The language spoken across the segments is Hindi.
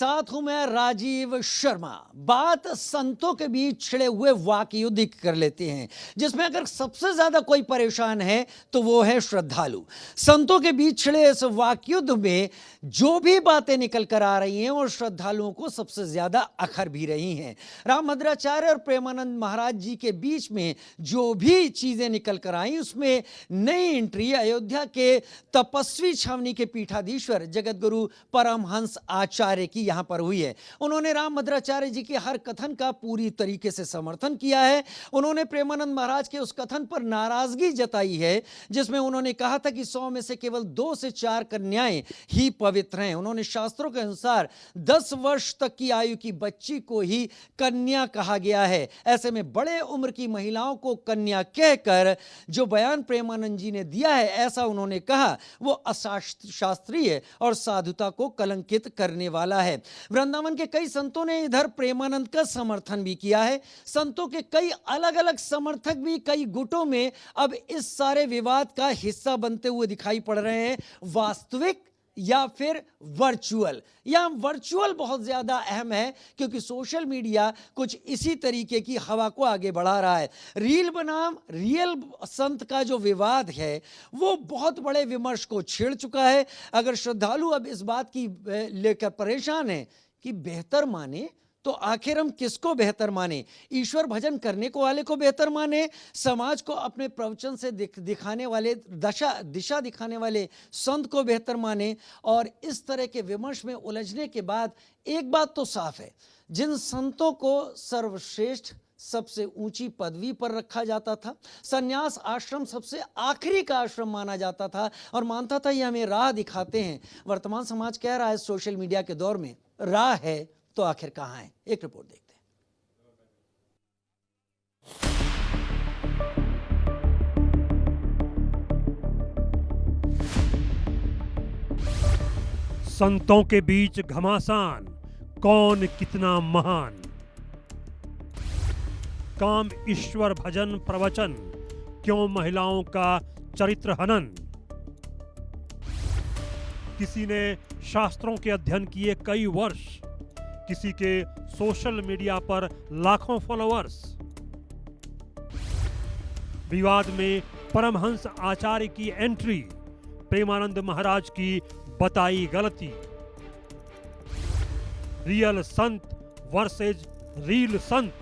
साथ हूं मैं राजीव शर्मा। बात संतों के बीच छिड़े हुए वाक युद्ध कर लेते हैं, जिसमें अगर सबसे ज्यादा कोई परेशान है तो वो है श्रद्धालु। संतों के बीच छिड़े इस वाक युद्ध में जो भी बातें निकल कर आ रही हैं और श्रद्धालुओं को सबसे ज्यादा अखर भी रही हैं। रामभद्राचार्य और प्रेमानंद महाराज जी के बीच में जो भी चीजें निकल कर आई, उसमें नई एंट्री अयोध्या के तपस्वी छावनी के पीठाधीश्वर जगतगुरु परमहंस आचार्य की यहां पर हुई है। उन्होंने रामभद्राचार्य जी के हर कथन का पूरी तरीके से समर्थन किया है। उन्होंने प्रेमानंद महाराज के उस कथन पर नाराजगी जताई है जिसमें उन्होंने कहा था कि 100 में से केवल 2 से 4 कन्याएं ही पवित्र हैं। उन्होंने शास्त्रों के अनुसार 10 वर्ष तक की आयु की बच्ची को ही कन्या कहा गया है। ऐसे में बड़े उम्र की महिलाओं को कन्या कहकर जो बयान प्रेमानंद जी ने दिया है, ऐसा उन्होंने कहा, वो अशास्त्रीय और साधुता को कलंकित करने वाला है। वृंदावन के कई संतों ने इधर प्रेमानंद का समर्थन भी किया है। संतों के कई अलग अलग समर्थक भी कई गुटों में अब इस सारे विवाद का हिस्सा बनते हुए दिखाई पड़ रहे हैं। वास्तविक या फिर वर्चुअल। या वर्चुअल बहुत ज्यादा अहम है क्योंकि सोशल मीडिया कुछ इसी तरीके की हवा को आगे बढ़ा रहा है। रील बनाम रियल संत का जो विवाद है वो बहुत बड़े विमर्श को छेड़ चुका है। अगर श्रद्धालु अब इस बात की लेकर परेशान है कि बेहतर माने तो आखिर हम किसको बेहतर माने? ईश्वर भजन करने को वाले को बेहतर माने, समाज को अपने प्रवचन से दिखाने वाले दिशा दिखाने वाले संत को बेहतर माने? और इस तरह के विमर्श में उलझने के बाद एक बात तो साफ है, जिन संतों को सर्वश्रेष्ठ सबसे ऊंची पदवी पर रखा जाता था, संन्यास आश्रम सबसे आखिरी का आश्रम माना जाता था और मानता था ये हमें राह दिखाते हैं, वर्तमान समाज कह रहा है सोशल मीडिया के दौर में राह है तो आखिर कहां है? एक रिपोर्ट देखते हैं। संतों के बीच घमासान, कौन कितना महान। काम ईश्वर भजन प्रवचन, क्यों महिलाओं का चरित्र हनन। किसी ने शास्त्रों के अध्ययन किए कई वर्ष, किसी के सोशल मीडिया पर लाखों फॉलोअर्स। विवाद में परमहंस आचार्य की एंट्री, प्रेमानंद महाराज की बताई गलती। रियल संत वर्सेज रील संत।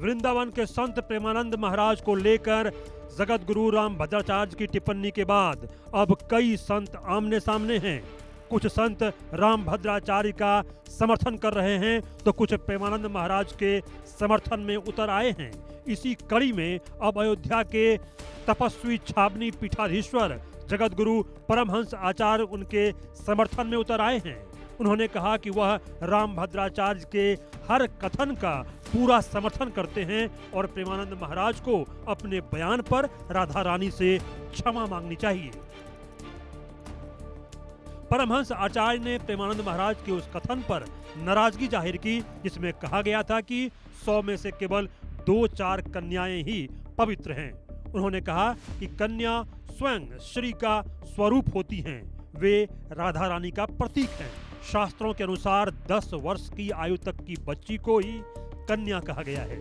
वृंदावन के संत प्रेमानंद महाराज को लेकर जगत गुरु रामभद्राचार्य की टिप्पणी के बाद अब कई संत आमने सामने हैं। कुछ संत रामभद्राचार्य का समर्थन कर रहे हैं तो कुछ प्रेमानंद महाराज के समर्थन में उतर आए हैं। इसी कड़ी में अब अयोध्या के तपस्वी छावनी पीठाधीश्वर जगत गुरु परमहंस आचार्य उनके समर्थन में उतर आए हैं। उन्होंने कहा कि वह रामभद्राचार्य के हर कथन का पूरा समर्थन करते हैं और प्रेमानंद महाराज को अपने बयान पर राधा रानी से क्षमा मांगनी चाहिए। परमहंस आचार्य ने प्रेमानंद महाराज के उस कथन पर नाराजगी जाहिर की जिसमें कहा गया था कि 100 में से केवल 2-4 कन्याएं ही पवित्र हैं। उन्होंने कहा कि कन्या स्वयं श्री का स्वरूप होती हैं, वे राधा रानी का प्रतीक हैं। शास्त्रों के अनुसार 10 वर्ष की आयु तक की बच्ची को ही कन्या कहा गया है।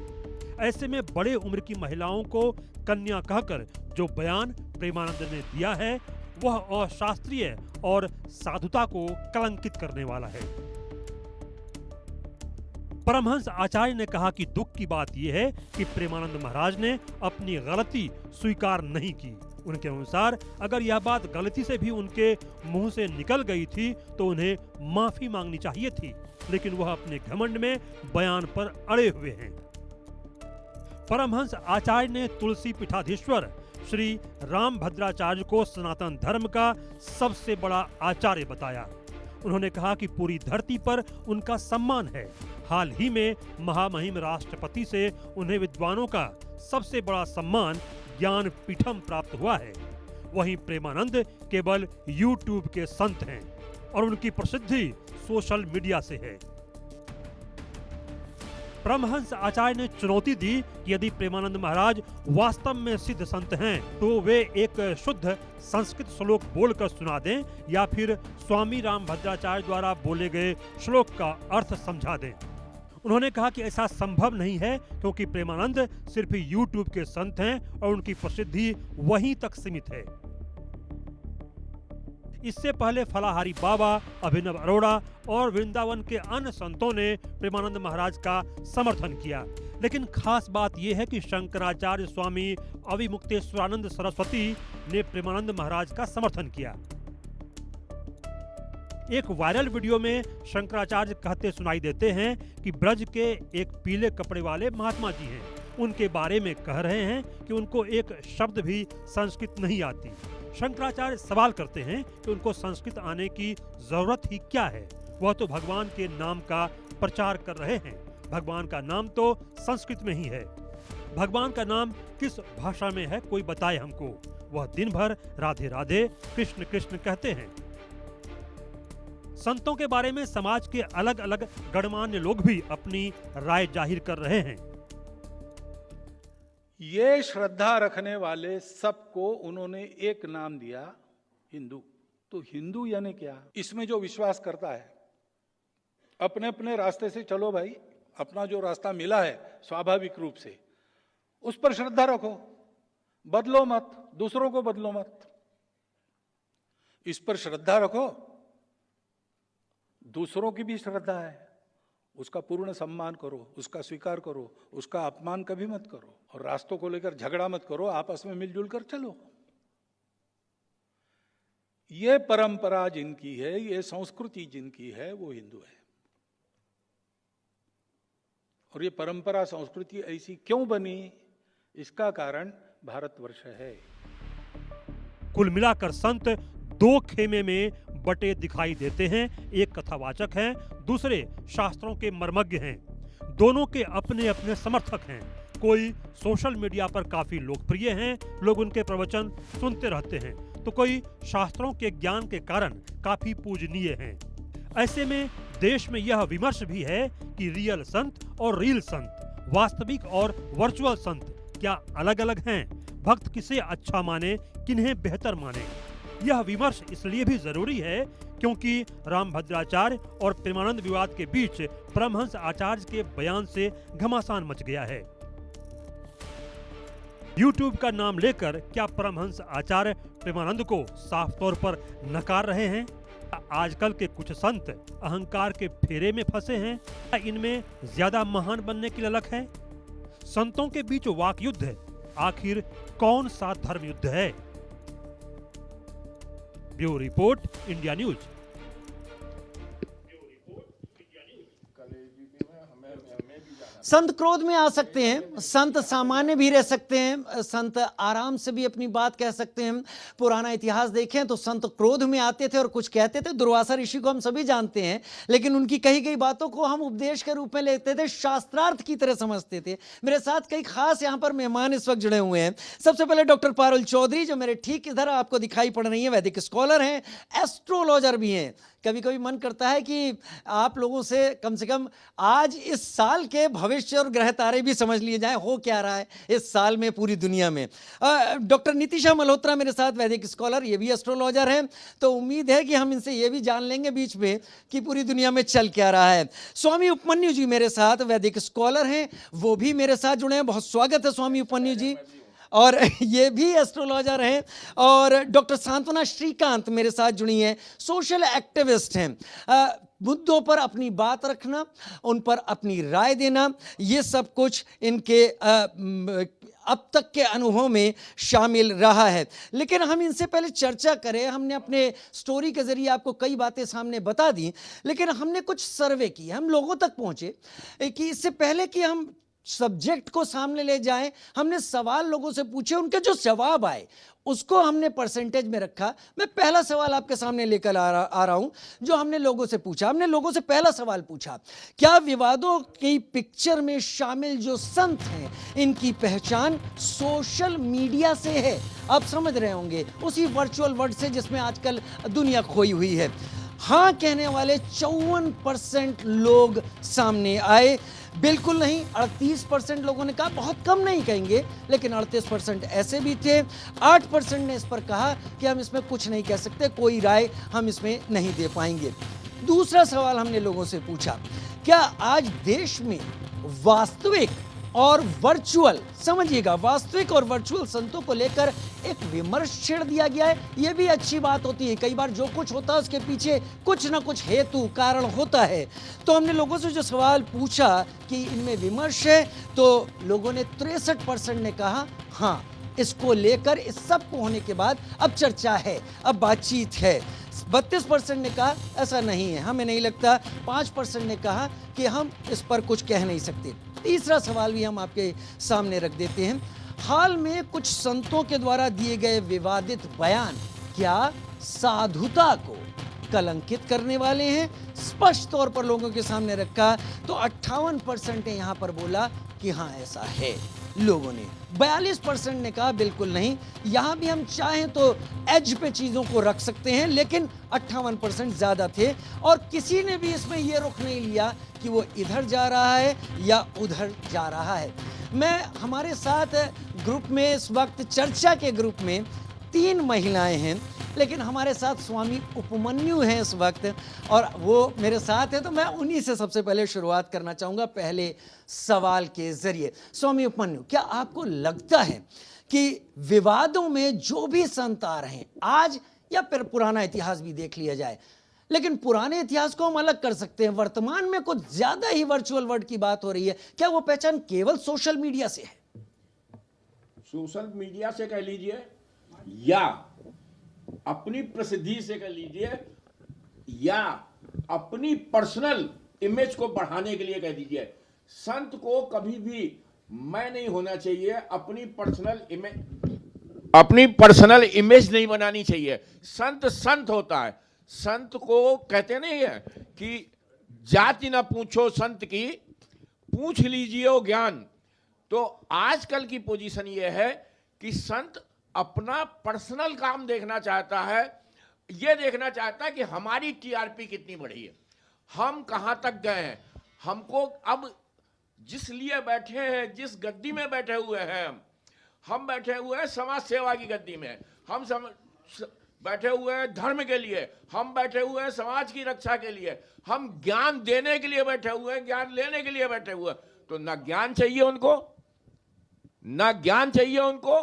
ऐसे में बड़े उम्र की महिलाओं को कन्या कहकर जो बयान प्रेमानंद ने दिया है वह अशास्त्रीय और साधुता को कलंकित करने वाला है। परमहंस आचार्य ने कहा कि दुख की बात यह है कि प्रेमानंद महाराज ने अपनी गलती स्वीकार नहीं की। उनके अनुसार अगर यह बात गलती से भी उनके मुंह से निकल गई थी तो उन्हें माफी मांगनी चाहिए थी, लेकिन वह अपने घमंड में बयान पर अड़े हुए हैं। परमहंस आचार्य ने तुलसी पीठाधीश्वर श्री रामभद्राचार्य को सनातन धर्म का सबसे बड़ा आचार्य बताया। उन्होंने कहा कि पूरी धरती पर उनका सम्मान है। हाल ही में महामहिम राष्ट्रपति से उन्हें विद्वानों का सबसे बड़ा सम्मान ज्ञान पीठम प्राप्त हुआ है। वहीं प्रेमानंद केवल यूट्यूब के संत हैं और उनकी प्रसिद्धि सोशल मीडिया से है। परमहंस आचार्य ने चुनौती दी कि यदि प्रेमानंद महाराज वास्तव में सिद्ध संत हैं तो वे एक शुद्ध संस्कृत श्लोक बोलकर सुना दें या फिर स्वामी रामभद्राचार्य द्वारा बोले गए श्लोक का अर्थ समझा दें। उन्होंने कहा कि ऐसा संभव नहीं है क्योंकि प्रेमानंद सिर्फ यूट्यूब के संत हैं और उनकी प्रसिद्धि वहीं तक सीमित है। इससे पहले फलाहारी बाबा, अभिनव अरोड़ा और वृंदावन के अन्य संतों ने प्रेमानंद महाराज का समर्थन किया, लेकिन खास बात यह है कि शंकराचार्य स्वामी अविमुक्तेश्वरानंद सरस्वती ने प्रेमानंद महाराज का समर्थन किया। एक वायरल वीडियो में शंकराचार्य कहते सुनाई देते हैं कि ब्रज के एक पीले कपड़े वाले महात्मा जी हैं, उनके बारे में कह रहे हैं कि उनको एक शब्द भी संस्कृत नहीं आती। शंकराचार्य सवाल करते हैं कि उनको संस्कृत आने की जरूरत ही क्या है, वह तो भगवान के नाम का प्रचार कर रहे हैं। भगवान का नाम तो संस्कृत में ही है। भगवान का नाम किस भाषा में है कोई बताए हमको। वह दिन भर राधे राधे कृष्ण कृष्ण कहते हैं। संतों के बारे में समाज के अलग अलग गणमान्य लोग भी अपनी राय जाहिर कर रहे हैं। ये श्रद्धा रखने वाले सबको उन्होंने एक नाम दिया, हिंदू। तो हिंदू यानी क्या? इसमें जो विश्वास करता है, अपने अपने रास्ते से चलो भाई, अपना जो रास्ता मिला है स्वाभाविक रूप से उस पर श्रद्धा रखो, बदलो मत, दूसरों को बदलो मत। इस पर श्रद्धा रखो, दूसरों की भी श्रद्धा है, उसका पूर्ण सम्मान करो, उसका स्वीकार करो, उसका अपमान कभी मत करो और रास्तों को लेकर झगड़ा मत करो, आपस में मिलजुल कर चलो। ये परंपरा जिनकी है, ये संस्कृति जिनकी है, वो हिंदू है। और ये परंपरा संस्कृति ऐसी क्यों बनी, इसका कारण भारतवर्ष है। कुल मिलाकर संत दो खेमे में बटे दिखाई देते हैं। एक कथावाचक हैं, दूसरे शास्त्रों के मर्मज्ञ हैं। दोनों के अपने अपने समर्थक हैं। कोई सोशल मीडिया पर काफी लोकप्रिय हैं, लोग उनके प्रवचन सुनते रहते हैं, तो कोई शास्त्रों के ज्ञान के कारण काफी पूजनीय हैं। ऐसे में देश में यह विमर्श भी है कि रियल संत और रील संत, वास्तविक और वर्चुअल संत क्या अलग अलग हैं? भक्त किसे अच्छा माने, किन्हें बेहतर माने? यह विमर्श इसलिए भी जरूरी है क्योंकि रामभद्राचार्य और प्रेमानंद विवाद के बीच परमहंस आचार्य के बयान से घमासान मच गया है। YouTube का नाम लेकर क्या परमहंस आचार्य प्रेमानंद को साफ तौर पर नकार रहे हैं? आजकल के कुछ संत अहंकार के फेरे में फंसे हैं, इनमें ज्यादा महान बनने की ललक है। संतों के बीच वाक युद्ध आखिर कौन सा धर्म युद्ध है? Bureau report, India news. संत क्रोध में आ सकते हैं, संत सामान्य भी रह सकते हैं, संत आराम से भी अपनी बात कह सकते हैं। पुराना इतिहास देखें तो संत क्रोध में आते थे और कुछ कहते थे। दुर्वासा ऋषि को हम सभी जानते हैं, लेकिन उनकी कही गई बातों को हम उपदेश के रूप में लेते थे, शास्त्रार्थ की तरह समझते थे। मेरे साथ कई खास यहाँ पर मेहमान इस वक्त जुड़े हुए हैं। सबसे पहले डॉक्टर पारुल चौधरी, जो मेरे ठीक इधर आपको दिखाई पड़ रही है, वैदिक स्कॉलर हैं, एस्ट्रोलॉजर भी हैं। कभी कभी मन करता है कि आप लोगों से कम आज इस साल के भविष्य और ग्रह तारे भी समझ लिए जाएं, हो क्या रहा है इस साल में पूरी दुनिया में। डॉक्टर नितिशा मल्होत्रा मेरे साथ, वैदिक स्कॉलर, ये भी एस्ट्रोलॉजर हैं। तो उम्मीद है कि हम इनसे ये भी जान लेंगे बीच में कि पूरी दुनिया में चल क्या रहा है। स्वामी उपमन्यु जी मेरे साथ, वैदिक स्कॉलर हैं, वो भी मेरे साथ जुड़े हैं। बहुत स्वागत है स्वामी उपमन्यु जी। और ये भी एस्ट्रोलॉजर हैं। और डॉक्टर सांत्वना श्रीकांत मेरे साथ जुड़ी हैं, सोशल एक्टिविस्ट हैं। मुद्दों पर अपनी बात रखना, उन पर अपनी राय देना, ये सब कुछ इनके अब तक के अनुभव में शामिल रहा है। लेकिन हम इनसे पहले चर्चा करें, हमने अपने स्टोरी के जरिए आपको कई बातें सामने बता दी, लेकिन हमने कुछ सर्वे किए, हम लोगों तक पहुंचे कि इससे पहले कि हम सब्जेक्ट को सामने ले जाएं, हमने सवाल लोगों से पूछे, उनके जो जवाब आए उसको हमने परसेंटेज में रखा। मैं पहला सवाल आपके सामने लेकर आ रहा हूं, जो हमने लोगों से पूछा। हमने लोगों से पहला सवाल पूछा, क्या विवादों की पिक्चर में शामिल जो संत हैं, इनकी पहचान सोशल मीडिया से है? आप समझ रहे होंगे, उसी वर्चुअल वर्ल्ड से जिसमें आजकल दुनिया खोई हुई है। हाँ कहने वाले 54% लोग सामने आए। बिल्कुल नहीं, 38% लोगों ने कहा, बहुत कम नहीं कहेंगे, लेकिन 38% ऐसे भी थे। 8% ने इस पर कहा कि हम इसमें कुछ नहीं कह सकते, कोई राय हम इसमें नहीं दे पाएंगे। दूसरा सवाल हमने लोगों से पूछा, क्या आज देश में वास्तविक और वर्चुअल, समझिएगा, वास्तविक और वर्चुअल संतों को लेकर एक विमर्श छेड़ दिया गया है? यह भी अच्छी बात होती है। कई बार जो कुछ होता है उसके पीछे कुछ ना कुछ हेतु कारण होता है। तो हमने लोगों से जो सवाल पूछा कि इनमें विमर्श है, तो लोगों ने 63% ने कहा हाँ, इसको लेकर इस सब को होने के बाद अब चर्चा है, अब बातचीत है। 32% ने कहा ऐसा नहीं है, हमें नहीं लगता। 5% ने कहा कि हम इस पर कुछ कह नहीं सकते। तीसरा सवाल भी हम आपके सामने रख देते हैं। हाल में कुछ संतों के द्वारा दिए गए विवादित बयान क्या साधुता को कलंकित करने वाले हैं? स्पष्ट तौर पर लोगों के सामने रखा तो 58% ने यहां पर बोला कि हाँ ऐसा है लोगों ने। 42% ने कहा बिल्कुल नहीं। यहां भी हम चाहें तो एज पे चीजों को रख सकते हैं, लेकिन 58% ज्यादा थे। और किसी ने भी इसमें यह रुख नहीं लिया कि वो इधर जा रहा है या उधर जा रहा है। मैं हमारे साथ ग्रुप में इस वक्त, चर्चा के ग्रुप में 3 महिलाएं हैं, लेकिन हमारे साथ स्वामी उपमन्यु हैं इस वक्त, और वो मेरे साथ हैं। तो मैं उन्हीं से सबसे पहले शुरुआत करना चाहूँगा पहले सवाल के जरिए। स्वामी उपमन्यु, क्या आपको लगता है कि विवादों में जो भी संत आ रहे हैं आज, या फिर पुराना इतिहास भी देख लिया जाए, लेकिन पुराने इतिहास को हम अलग कर सकते हैं, वर्तमान में कुछ ज्यादा ही वर्चुअल वर्ल्ड की बात हो रही है, क्या वो पहचान केवल सोशल मीडिया से है? सोशल मीडिया से कह लीजिए या अपनी प्रसिद्धि से कह लीजिए या अपनी पर्सनल इमेज को बढ़ाने के लिए कह दीजिए, संत को कभी भी मैं नहीं होना चाहिए, अपनी पर्सनल इमेज नहीं बनानी चाहिए। संत संत होता है। संत को कहते नहीं है कि जाति ना पूछो संत की, पूछ लीजिए वो ज्ञान। तो आजकल की पोजीशन ये है कि संत अपना पर्सनल काम देखना चाहता है, ये देखना चाहता है कि हमारी टीआरपी कितनी बढ़ी है, हम कहां तक गए हैं, हमको अब जिस लिए बैठे हैं, जिस गद्दी में बैठे हुए हैं, हम बैठे हुए हैं समाज सेवा की गद्दी में, हम बैठे हुए हैं धर्म के लिए, हम बैठे हुए हैं समाज की रक्षा के लिए, हम ज्ञान देने के लिए बैठे हुए हैं, ज्ञान लेने के लिए बैठे हुए हैं। तो ना ज्ञान चाहिए उनको, ना ज्ञान चाहिए उनको,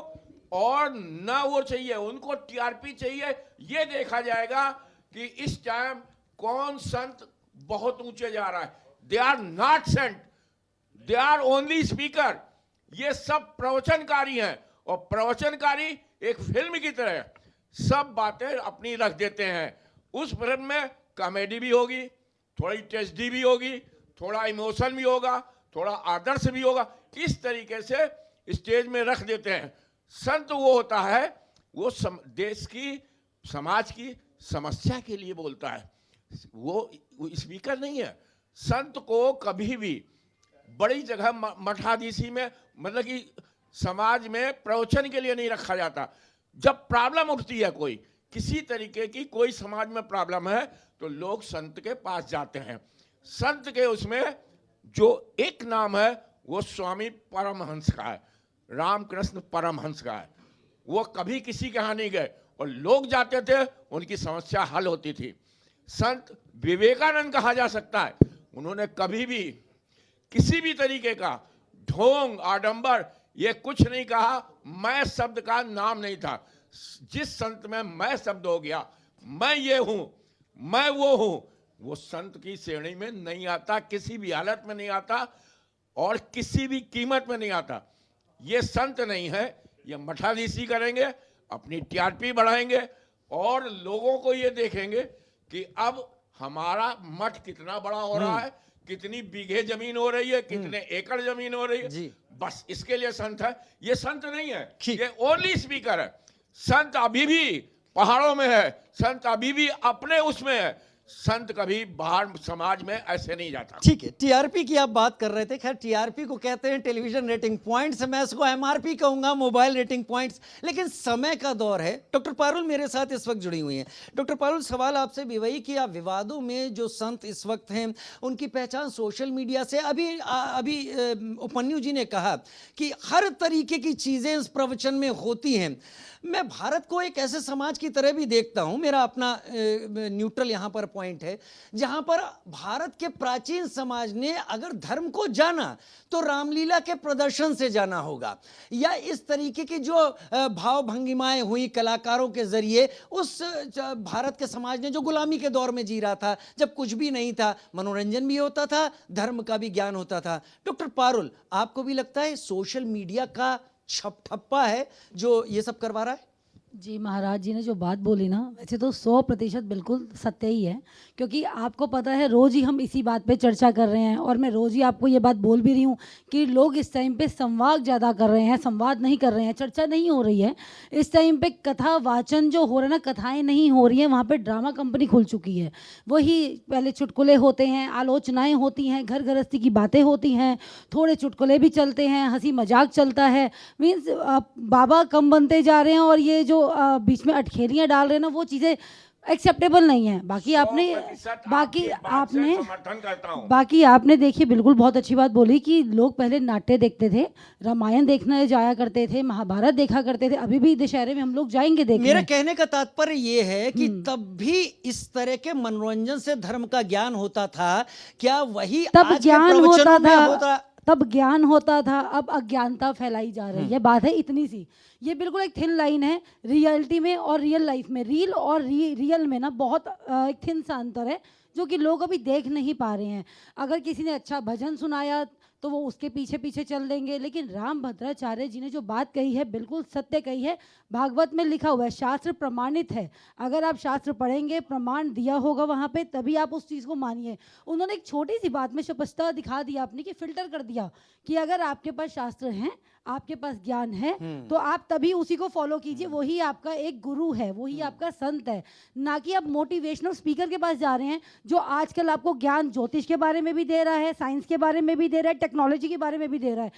और ना वो चाहिए उनको टीआरपी चाहिए। ये देखा जाएगा कि इस टाइम कौन संत बहुत ऊंचे जा रहा है। They are not saint, they are only speaker. ये सब प्रवचनकारी हैं, और प्रवचनकारी एक फिल्म की तरह सब बातें अपनी रख देते हैं। उस फिल्म में कॉमेडी भी होगी, थोड़ी ट्रेजेडी भी होगी, थोड़ा इमोशन भी होगा, थोड़ा आदर्श भी होगा। इस तरीके से स्टेज में रख देते हैं। संत वो होता है, वो देश की, समाज की समस्या के लिए बोलता है, वो स्पीकर नहीं है। संत को कभी भी बड़ी जगह मठाधीशी में, मतलब कि समाज में प्रवचन के लिए नहीं रखा जाता। जब प्रॉब्लम उठती है, कोई किसी तरीके की कोई समाज में प्रॉब्लम है, तो लोग संत के पास जाते हैं। संत के उसमें जो एक नाम है वो स्वामी परमहंस का है, रामकृष्ण परमहंस का है। वो कभी किसी के यहाँ नहीं गए, और लोग जाते थे, उनकी समस्या हल होती थी। संत विवेकानंद कहा जा सकता है, उन्होंने कभी भी किसी भी तरीके का ढोंग, आडंबर, ये कुछ नहीं कहा। मैं शब्द का नाम नहीं था। जिस संत में मैं शब्द हो गया, मैं ये हूं, मैं वो हूं, वो संत की श्रेणी में नहीं आता, किसी भी हालत में नहीं आता, और किसी भी कीमत में नहीं आता। ये संत नहीं है, ये मठाधीशी करेंगे, अपनी टीआरपी बढ़ाएंगे, और लोगों को ये देखेंगे कि अब हमारा मठ कितना बड़ा हो रहा है, कितनी बीघे जमीन हो रही है, कितने एकड़ जमीन हो रही है। बस इसके लिए संत है। ये संत नहीं है, ये ओनली स्पीकर है। संत अभी भी पहाड़ों में है, संत अभी भी अपने उसमें है, संत कभी बाहर समाज में ऐसे नहीं जाता। ठीक है, टीआरपी की आप बात कर रहे थे। खैर, टीआरपी को कहते हैं टेलीविजन रेटिंग पॉइंट्स, मैं इसको एमआरपी कहूंगा, मोबाइल रेटिंग पॉइंट्स। लेकिन समय का दौर है। डॉक्टर पारुल मेरे साथ इस वक्त जुड़ी हुई हैं। डॉक्टर पारुल, सवाल आपसे भी वही कि आप विवादों में जो संत इस वक्त हैं उनकी पहचान सोशल मीडिया से, अभी उपन्यू जी ने कहा कि हर तरीके की चीजें इस प्रवचन में होती हैं। मैं भारत को एक ऐसे समाज की तरह भी देखता हूं, मेरा अपना न्यूट्रल यहां पर पॉइंट है, जहां पर भारत के प्राचीन समाज ने अगर धर्म को जाना तो रामलीला के प्रदर्शन से जाना होगा, या इस तरीके की जो भाव भंगिमाएं हुई कलाकारों के जरिए उस भारत के समाज ने जो गुलामी के दौर में जी रहा था, जब कुछ भी नहीं था, मनोरंजन भी होता था, धर्म का भी ज्ञान होता था। डॉक्टर पारुल, आपको भी लगता है सोशल मीडिया का ठप्पा है जो ये सब करवा रहा है? जी, महाराज जी ने जो बात बोली ना, वैसे तो 100% बिल्कुल सत्य ही है, क्योंकि आपको पता है रोज़ ही हम इसी बात पे चर्चा कर रहे हैं, और मैं रोज़ ही आपको ये बात बोल भी रही हूँ कि लोग इस टाइम पे संवाद ज़्यादा कर रहे हैं, संवाद नहीं कर रहे हैं, चर्चा नहीं हो रही है। इस टाइम पे कथा वाचन जो हो रहा है ना, कथाएँ नहीं हो रही हैं, वहाँ पर ड्रामा कंपनी खुल चुकी है। वही पहले चुटकुले होते हैं, आलोचनाएँ होती हैं, घर गृहस्थी की बातें होती हैं, थोड़े चुटकुले भी चलते हैं, हंसी मजाक चलता है। मीन्स बाबा कम बनते जा रहे हैं, और ये जो बीच में अटखेलियां डाल रहे हैं ना, वो चीजें एक्सेप्टेबल नहीं है। बाकी आपने समर्थन करता हूं। बाकी आपने देखिए, बिल्कुल बहुत अच्छी बात बोली कि लोग पहले नाट्य देखते थे, रामायण देखने जाया करते थे, महाभारत देखा करते थे, अभी भी दशहरे में हम लोग जाएंगे देखने। मेरा कहने का तात्पर्य ये है कि तब भी इस तरह के मनोरंजन से धर्म का ज्ञान होता था क्या? वही तब आज ज्ञान के होता प्रवचनों में था, तब ज्ञान होता था, अब अज्ञानता फैलाई जा रही है। बात है इतनी सी। ये बिल्कुल एक थिन लाइन है रियलिटी में और रियल लाइफ में। रील और रियल में ना बहुत एक थिन सा अंतर है, जो कि लोग अभी देख नहीं पा रहे हैं। अगर किसी ने अच्छा भजन सुनाया तो वो उसके पीछे पीछे चल देंगे, लेकिन राम भद्राचार्य जी ने जो बात कही है बिल्कुल सत्य कही है। भागवत में लिखा हुआ है, शास्त्र प्रमाणित है। अगर आप शास्त्र पढ़ेंगे, प्रमाण दिया होगा वहाँ पे, तभी आप उस चीज़ को मानिए। उन्होंने एक छोटी सी बात में स्पष्टता दिखा दिया आपने, कि फिल्टर कर दिया कि अगर आपके पास शास्त्र हैं, आपके पास ज्ञान है, तो आप तभी उसी को फॉलो कीजिए। वही आपका एक गुरु है, वही आपका संत है। ना कि आप मोटिवेशनल स्पीकर के पास जा रहे हैं, जो आजकल आपको ज्ञान ज्योतिष के बारे में भी दे रहा है, साइंस के बारे में भी दे रहा है, टेक्नोलॉजी के बारे में भी दे रहा है।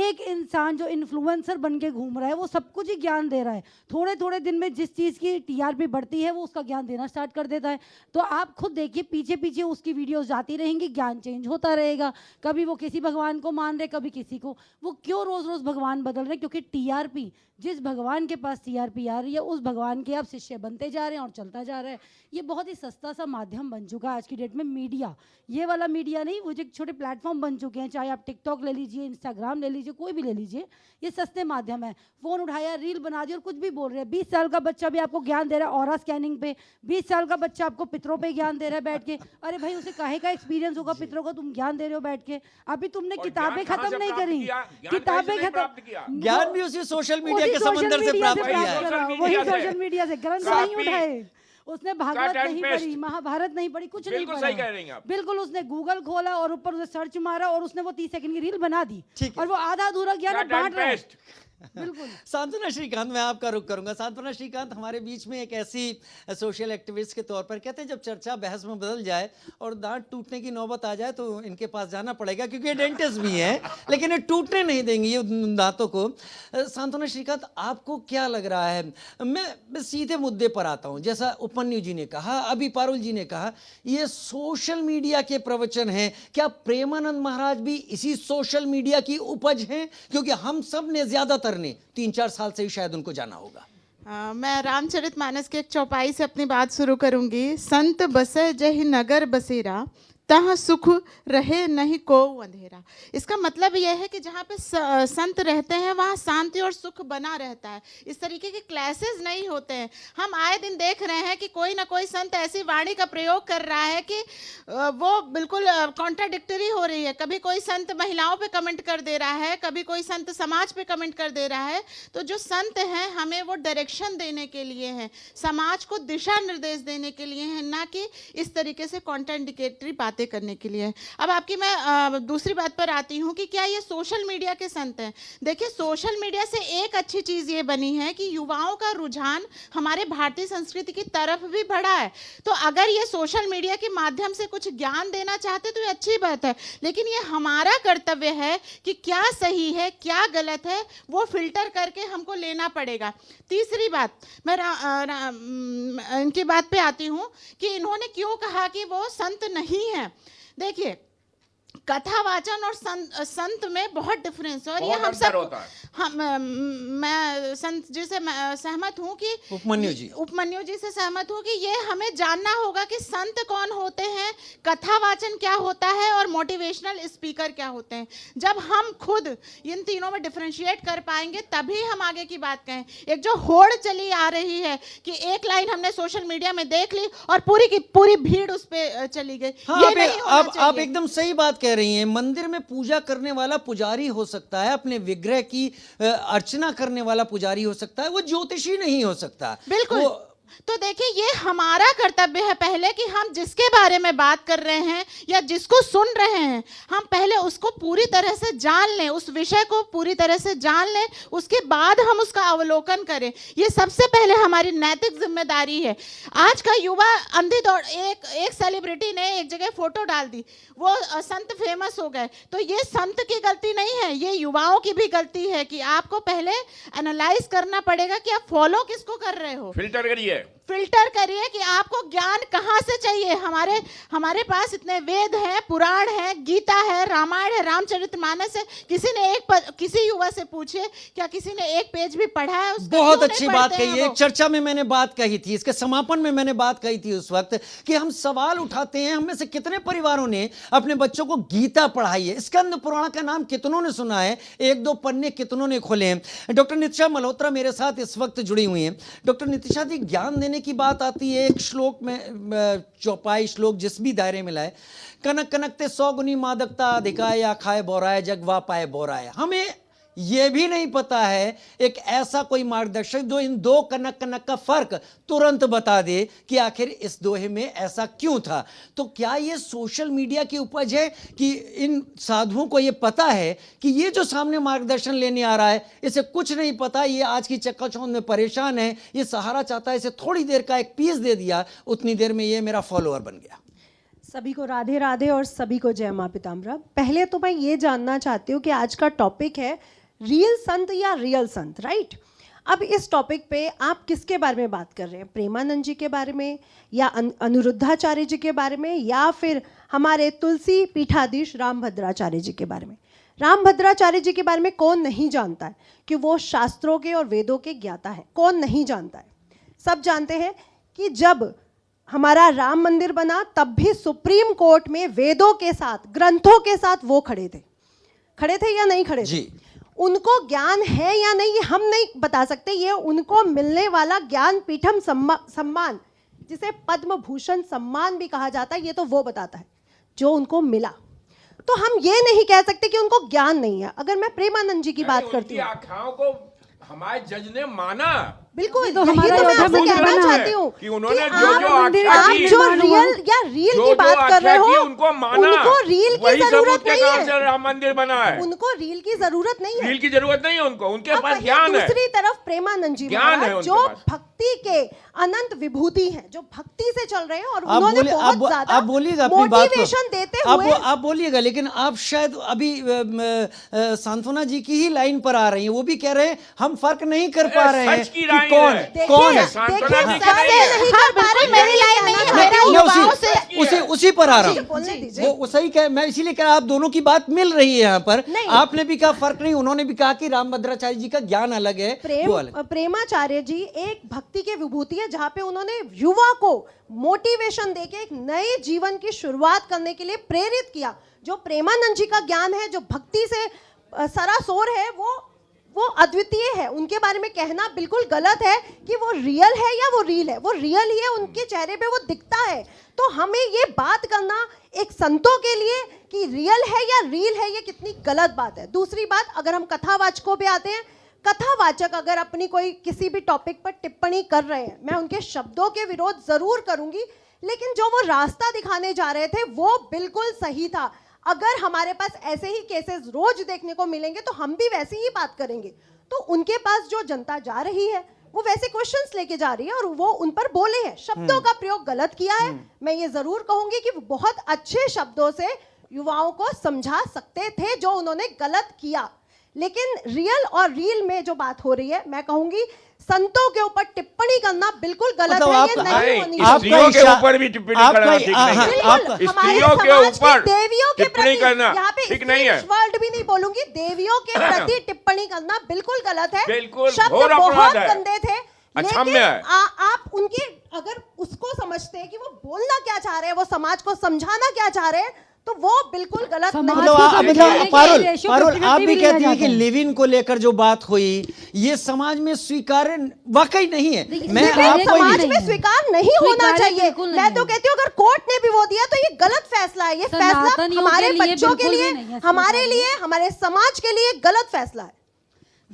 एक इंसान जो इन्फ्लुएंसर बन के घूम रहा है, वो सब कुछ ही ज्ञान दे रहा है। थोड़े थोड़े दिन में जिस चीज़ की टीआरपी बढ़ती है, वो उसका ज्ञान देना स्टार्ट कर देता है। तो आप खुद देखिए, पीछे पीछे उसकी वीडियोस जाती रहेंगी, ज्ञान चेंज होता रहेगा। कभी वो किसी भगवान को मान रहे, कभी किसी को। वो क्यों रोज रोज भगवान बदल रहे? क्योंकि टीआरपी, जिस भगवान के पास टीआरपी आ रही है, उस भगवान के आप शिष्य बनते जा रहे हैं और चलता जा रहा है। ये बहुत ही सस्ता सा माध्यम बन चुका है आज की डेट में मीडिया। ये वाला मीडिया नहीं, वो जो छोटे प्लेटफॉर्म बन चुके हैं, चाहे आप टिकटॉक ले लीजिए, इंस्टाग्राम ले लीजिए, कोई भी ले लीजिए, ये सस्ते माध्यम है। फोन उठाया, रील बना दी और कुछ भी बोल रहे हैं। 20 साल का बच्चा भी आपको ज्ञान दे रहा है ऑरा स्कैनिंग पे। 20 साल का बच्चा आपको पितरों पे ज्ञान दे रहा है बैठ के। अरे भाई, उसे काहे का एक्सपीरियंस होगा पितरों का, तुम ज्ञान दे रहे हो बैठ के। अभी तुमने किताबें खत्म नहीं करी, किताबें खत्म, ज्ञान भी उसी सोशल मीडिया के समंदर से प्राप्त किया है। वही सोशल मीडिया से। ग्रंथ नहीं उठाए उसने, भागवत नहीं पढ़ी, महाभारत नहीं पढ़ी, कुछ नहीं पढ़ा। बिल्कुल उसने गूगल खोला और ऊपर उसे सर्च मारा और उसने वो 30 सेकंड की रील बना दी, और वो आधा अधूरा ज्ञान बांट रहा है। बिल्कुल। सांत्वना श्रीकांत, मैं आपका रुख करूंगा। सांत्वना श्रीकांत हमारे बीच में एक ऐसी सोशल एक्टिविस्ट के तौर पर, कहते हैं जब चर्चा बहस में बदल जाए और दांत टूटने की नौबत आ जाए तो इनके पास जाना पड़ेगा, क्योंकि ये डेंटिस्ट भी हैं, लेकिन ये टूटने नहीं देंगे ये दांतों को। सांत्वना श्रीकांत, आपको क्या लग रहा है? मैं सीधे मुद्दे पर आता हूं। जैसा उपन्यू जी ने कहा, अभी पारुल जी ने कहा, ये सोशल मीडिया के प्रवचन हैं। क्या प्रेमानंद महाराज भी इसी सोशल मीडिया की उपज हैं? क्योंकि हम सब ने ज्यादातर ने 3-4 साल से ही शायद उनको जाना होगा। मैं रामचरितमानस के एक चौपाई से अपनी बात शुरू करूंगी। संत बसे जहि नगर बसेरा, तहाँ सुख रहे नहीं को अंधेरा। इसका मतलब यह है कि जहाँ पे संत रहते हैं वहाँ शांति और सुख बना रहता है। इस तरीके के क्लासेस नहीं होते हैं। हम आए दिन देख रहे हैं कि कोई ना कोई संत ऐसी वाणी का प्रयोग कर रहा है कि वो बिल्कुल कॉन्ट्राडिक्टरी हो रही है। कभी कोई संत महिलाओं पे कमेंट कर दे रहा है, कभी कोई संत समाज पे कमेंट कर दे रहा है। तो जो संत हैं हमें वो डायरेक्शन देने के लिए हैं, समाज को दिशा निर्देश देने के लिए हैं, ना कि इस तरीके से कॉन्ट्राडिक्टरी बातें बातें करने के लिए। अब आपकी मैं दूसरी बात पर आती हूँ कि क्या ये सोशल मीडिया के संत हैं। देखिए, सोशल मीडिया से एक अच्छी चीज़ ये बनी है कि युवाओं का रुझान हमारे भारतीय संस्कृति की तरफ भी बढ़ा है। तो अगर ये सोशल मीडिया के माध्यम से कुछ ज्ञान देना चाहते तो ये अच्छी बात है, लेकिन ये हमारा कर्तव्य है कि क्या सही है क्या गलत है वो फिल्टर करके हमको लेना पड़ेगा। तीसरी बात, मैं इनकी बात पे आती हूँ कि इन्होंने क्यों कहा कि वो संत नहीं है। देखिए, कथा वाचन और संत में बहुत डिफरेंस है और ये हम सब मैं संत जी से सहमत हूँ कि उपमन्यु जी से सहमत हूँ कि ये हमें जानना होगा कि संत कौन होते हैं, कथा वाचन क्या होता है और मोटिवेशनल स्पीकर क्या होते हैं। जब हम खुद इन तीनों में डिफरेंशिएट कर पाएंगे तभी हम आगे की बात कहें। एक जो होड़ चली आ रही है कि एक लाइन हमने सोशल मीडिया में देख ली और पूरी की पूरी भीड़ उस पर चली गई, हाँ, आप एकदम सही बात कह रही हैं। मंदिर में पूजा करने वाला पुजारी हो सकता है, अपने विग्रह की अर्चना करने वाला पुजारी हो सकता है, वो ज्योतिषी नहीं हो सकता। बिल्कुल। तो देखिए, ये हमारा कर्तव्य है पहले कि हम जिसके बारे में बात कर रहे हैं या जिसको सुन रहे हैं, हम पहले उसको पूरी तरह से जान लें, उस विषय को पूरी तरह से जान लें, उसके बाद हम उसका अवलोकन करें। ये सबसे पहले हमारी नैतिक जिम्मेदारी है। आज का युवा अंधी दौड़, एक सेलिब्रिटी ने एक जगह फोटो डाल दी, वो संत फेमस हो गए, तो ये संत की गलती नहीं है, ये युवाओं की भी गलती है कि आपको पहले एनालाइज करना पड़ेगा कि आप फॉलो किसको कर रहे हो। फिल्टर करिए कि आपको ज्ञान कहाँ से चाहिए। हमारे पास इतने वेद हैं, पुराण है, गीता है, रामायण है, रामचरितमानस है। किसी युवा से पूछिए क्या किसी ने एक पेज भी पढ़ा है उसका? बहुत अच्छी बात कही है। एक चर्चा में मैंने बात कही थी, इसके समापन में मैंने बात कही थी उस वक्त कि हम सवाल उठाते हैं, हम में से कितने परिवारों ने अपने बच्चों को गीता पढ़ाई है, स्कंद पुराण का नाम कितनों ने सुना है, एक दो पन्ने कितनों ने खोले हैं। डॉक्टर नितिशा मल्होत्रा मेरे साथ इस वक्त जुड़ी हुई हैं। डॉक्टर नितिशा जी, ज्ञान देने की बात आती है, एक श्लोक में चौपाई श्लोक जिस भी दायरे में लाए, कनक कनकते 100 गुनी मादकता अधिकाय या खाए बोराय जगवा पाए बोराय। हमें यह भी नहीं पता है एक ऐसा कोई मार्गदर्शक जो इन दो कनक कनक का फर्क तुरंत बता दे कि आखिर इस दोहे में ऐसा क्यों था। तो क्या ये सोशल मीडिया की उपज है कि इन साधुओं को ये पता है कि ये जो सामने मार्गदर्शन लेने आ रहा है इसे कुछ नहीं पता, ये आज की चक्काचौंध में परेशान है, ये सहारा चाहता है, इसे थोड़ी देर का एक पीस दे दिया, उतनी देर में ये मेरा फॉलोअर बन गया। सभी को राधे राधे और सभी को जय मां पिताम्बरा। पहले तो मैं ये जानना चाहती हूँ कि आज का टॉपिक है रियल संत या रियल संत, राइट? अब इस टॉपिक पे आप किसके बारे में बात कर रहे हैं? प्रेमानंद जी के बारे में या अनिरुद्धाचार्य जी के बारे में या फिर हमारे तुलसी पीठाधीश रामभद्राचार्य जी के बारे में? रामभद्राचार्य जी के बारे में कौन नहीं जानता है कि वो शास्त्रों के और वेदों के ज्ञाता है? कौन नहीं जानता है? सब जानते हैं कि जब हमारा राम मंदिर बना तब भी सुप्रीम कोर्ट में वेदों के साथ, ग्रंथों के साथ वो खड़े थे या नहीं खड़े थे? उनको ज्ञान है या नहीं ये हम नहीं बता सकते, ये उनको मिलने वाला ज्ञान पीठम सम्मान, जिसे पद्म भूषण सम्मान भी कहा जाता है, ये तो वो बताता है जो उनको मिला। तो हम ये नहीं कह सकते कि उनको ज्ञान नहीं है। अगर मैं प्रेमानंद जी की बात करती हूँ, आख्याओं को हमारे जज ने माना, बिल्कुल तो यही तो मैं आपसे कहना चाहती हूँ कि उन्होंने आप जो रियल या रील की बात कर रहे हो उनको रील की जरूरत नहीं है। राम मंदिर बना है, उनको रील की जरूरत नहीं है, रील की जरूरत नहीं है उनको, उनके पास ज्ञान है। दूसरी तरफ प्रेमानंद जी महाराज जो भक्ति के अनंत विभूति हैं, जो भक्ति से चल रहे हैं और उन्होंने बहुत ज्यादा मोटिवेशन देते हुए आप बोलिएगा, लेकिन आप शायद अभी सांत्वना जी की ही लाइन पर आ रही हैं। वो भी कह रहे हैं हम फर्क नहीं कर पा रहे हैं कि कौन है। उसी पर आ रहा हूँ, वो सही कह, मैं इसीलिए कह रहा आप दोनों की बात मिल रही है यहाँ पर। आपने भी कहा फर्क नहीं, उन्होंने भी कहा कि रामभद्राचार्य जी का ज्ञान अलग है। प्रेमाचार्य जी एक भक्ति के विभूति है जहाँ पे उन्होंने युवा को मोटिवेशन देके एक नए जीवन की शुरुआत करने के लिए प्रेरित किया। जो प्रेमानंद जी का ज्ञान है, जो भक्ति से सरासोर है, वो अद्वितीय है। उनके बारे में कहना बिल्कुल गलत है कि वो रियल है या वो रील है। वो रियल ही है, उनके चेहरे पे वो दिखता है। तो हमें ये बात करना एक संतों के लिए कि रियल है या रील है, ये कितनी गलत बात है। दूसरी बात, अगर हम कथावाचकों पे आते हैं, कथावाचक अगर अपनी कोई किसी भी टॉपिक पर टिप्पणी कर रहे हैं, मैं उनके शब्दों के विरोध जरूर करूंगी, लेकिन जो वो रास्ता दिखाने जा रहे थे वो बिल्कुल सही था। अगर हमारे पास ऐसे ही केसेस रोज देखने को मिलेंगे तो हम भी वैसे ही बात करेंगे। तो उनके पास जो जनता जा रही है वो वैसे क्वेश्चंस लेके जा रही है और वो उन पर बोले हैं, शब्दों का प्रयोग गलत किया है। मैं ये जरूर कहूंगी कि वो बहुत अच्छे शब्दों से युवाओं को समझा सकते थे जो उन्होंने गलत किया। लेकिन रियल और रील में जो बात हो रही है, मैं कहूंगी संतों के ऊपर टिप्पणी करना बिल्कुल गलत मतलब है। आपका- ये नहीं होनी आपका चाहिए। स्त्रियों के इशा- ऊपर भी टिप्पणी आपका- करना ठीक नहीं है। बिल्कुल, हमारे स्त्रियों के समाज की ऊपर देवियों के टिप्पणी प्रति, करना यहाँ पे ठीक नहीं है। वर्ड भी नहीं बोलूंगी, देवियों के प्रति टिप्पणी करना बिल्कुल गलत है। बिल्कुल, शब्द घोर अपराध बहुत है। गंदे थे। अक्षम्य लेकिन है। आप उनके अगर उसको समझते हैं कि वो बोलना क्या चाह रहे हैं, वो समाज को समझाना क्या चाह रहे हैं, तो वो बिल्कुल गलत समाज नहीं। मतलब को मतलब समझाने के पारुल लिए रेशो पारुल 50-50 आप भी भी कहती लिया हैं कि जाता है। लिव इन को लेकर जो बात हुई ये समाज में स्वीकार्य वाकई नहीं है। देखिए, मैं लेकिन आपको समाज नहीं में है। स्वीकार नहीं होना स्वीकार्य चाहिए। बिल्कुल नहीं मैं तो है। कहती हूँ अगर कोर्ट ने भी वो दिया तो ये गलत फैसला है। ये फैसला सनातनियों हमारे के लिए बच्चों के बिल्कुल भी लिए, नहीं है, हमारे स्वीकार्य। लिए, हमारे समाज के लिए गलत फैसला है।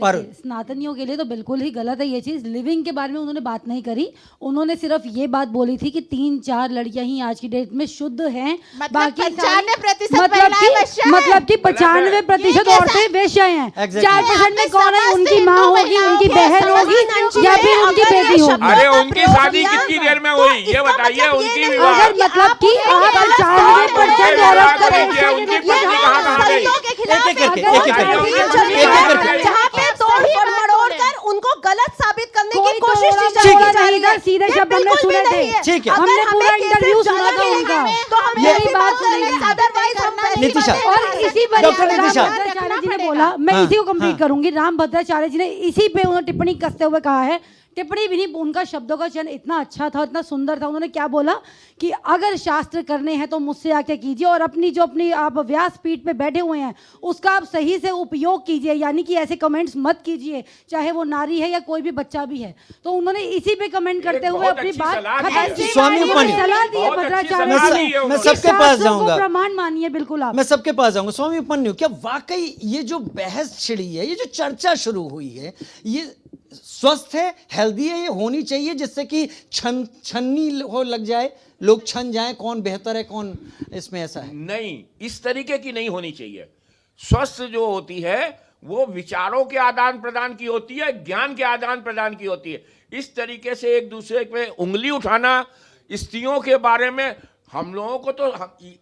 पर देखिए, स्नातनियों के लिए तो बिल्कुल ही गलत है ये चीज़। लिविंग के बारे में उन्होंने बात नहीं करी। उन्होंने सिर्फ ये बात बोली थी कि 3-4 लड़कियां ही आज की डेट में शुद्ध हैं। मतलब बाकी 95% मतलब महिलाएं वैश्या हैं। मतलब कि 95% ये औरतें वेश्या हैं। Exactly. 4% में आप कौन है? समझते उनकी हैं माँ तो होगी, महिलाओं उनकी के बहन होगी समाज या में फिर उनकी अगर ये बेटी होगी। शब्द अरे का उनकी प्रयोग शादी किया, कितनी देर में तो हुई ये इसका बताइए। मतलब ये उनकी नहीं विवाह अगर मतलब कि आप 95% औरत को वेश्या की उनकी डेट में पत्नी डाल कहाँ रहे हैं। गई? संतों के खिलाफ एक-एक करके, एक एक-एक करके, एक-एक करके। जहाँ पे तोड़ मरोड़ कर उनको गलत साबित करने कोई की कोशिश तोड़ा की मरोड़ा जा रही नहीं था, है। सीधे ये शब्द हमने बिल्कुल भी सुने थे। नहीं है। ठीक है। अगर हमने हमें पूरा केसेस इंटरव्यू ज्यादा सुना था मिलेंगे, उनका। तो हम मेरी ये बात बात सुनिए। करेंगे, otherwise हम पहले ही नीतिशा। बातें और करा रहे इसी हैं। पर डॉक्टर राम नीतिशा। भद्राचार्य जी ने बोला, मैं हाँ, इसी को कंप्लीट हाँ। करूंगी। राम भद्राचार्य जी ने इसी पे उन्होंने टिप्पणी कसते हुए कहा है, टिप्पणी भी नहीं, उनका शब्दों का चयन इतना अच्छा था, इतना सुंदर था। उन्होंने क्या बोला कि अगर शास्त्र करने हैं तो मुझसे आके कीजिए और अपनी आप व्यासपीठ पे बैठे हुए हैं उसका आप सही से उपयोग कीजिए, यानी कि ऐसे कमेंट्स मत कीजिए, चाहे वो नारी है या कोई भी बच्चा भी है। तो उन्होंने इसी पे कमेंट करते हुए बहुत अपनी अच्छी बात सलाह दी खत्म है। की। स्वामी ये उपमन्यु। सलाह दी है बहुत अच्छी भद्राचार्य सलाह जी दी ने। है मैं कि सबके पास शास्त्रों को जाऊंगा। प्रमाण मानिए बिल्कुल आप। मैं सबके पास जाऊंगा। स्वामी उपमन्यु, क्या वाकई ये जो बहस छिड़ी है, ये जो चर्चा शुरू हुई है, ये स्वस्थ है, हेल्दी है, ये होनी चाहिए जिससे कि छन्नी हो लग जाए, लोग छन जाएं कौन बेहतर है कौन इसमें ऐसा है? नहीं, इस तरीके की नहीं होनी चाहिए। स्वस्थ जो होती है वो विचारों के आदान प्रदान की होती है, ज्ञान के आदान प्रदान की होती है। इस तरीके से एक दूसरे पे उंगली उठाना, स्त्रियों के बारे में हम लोगों को तो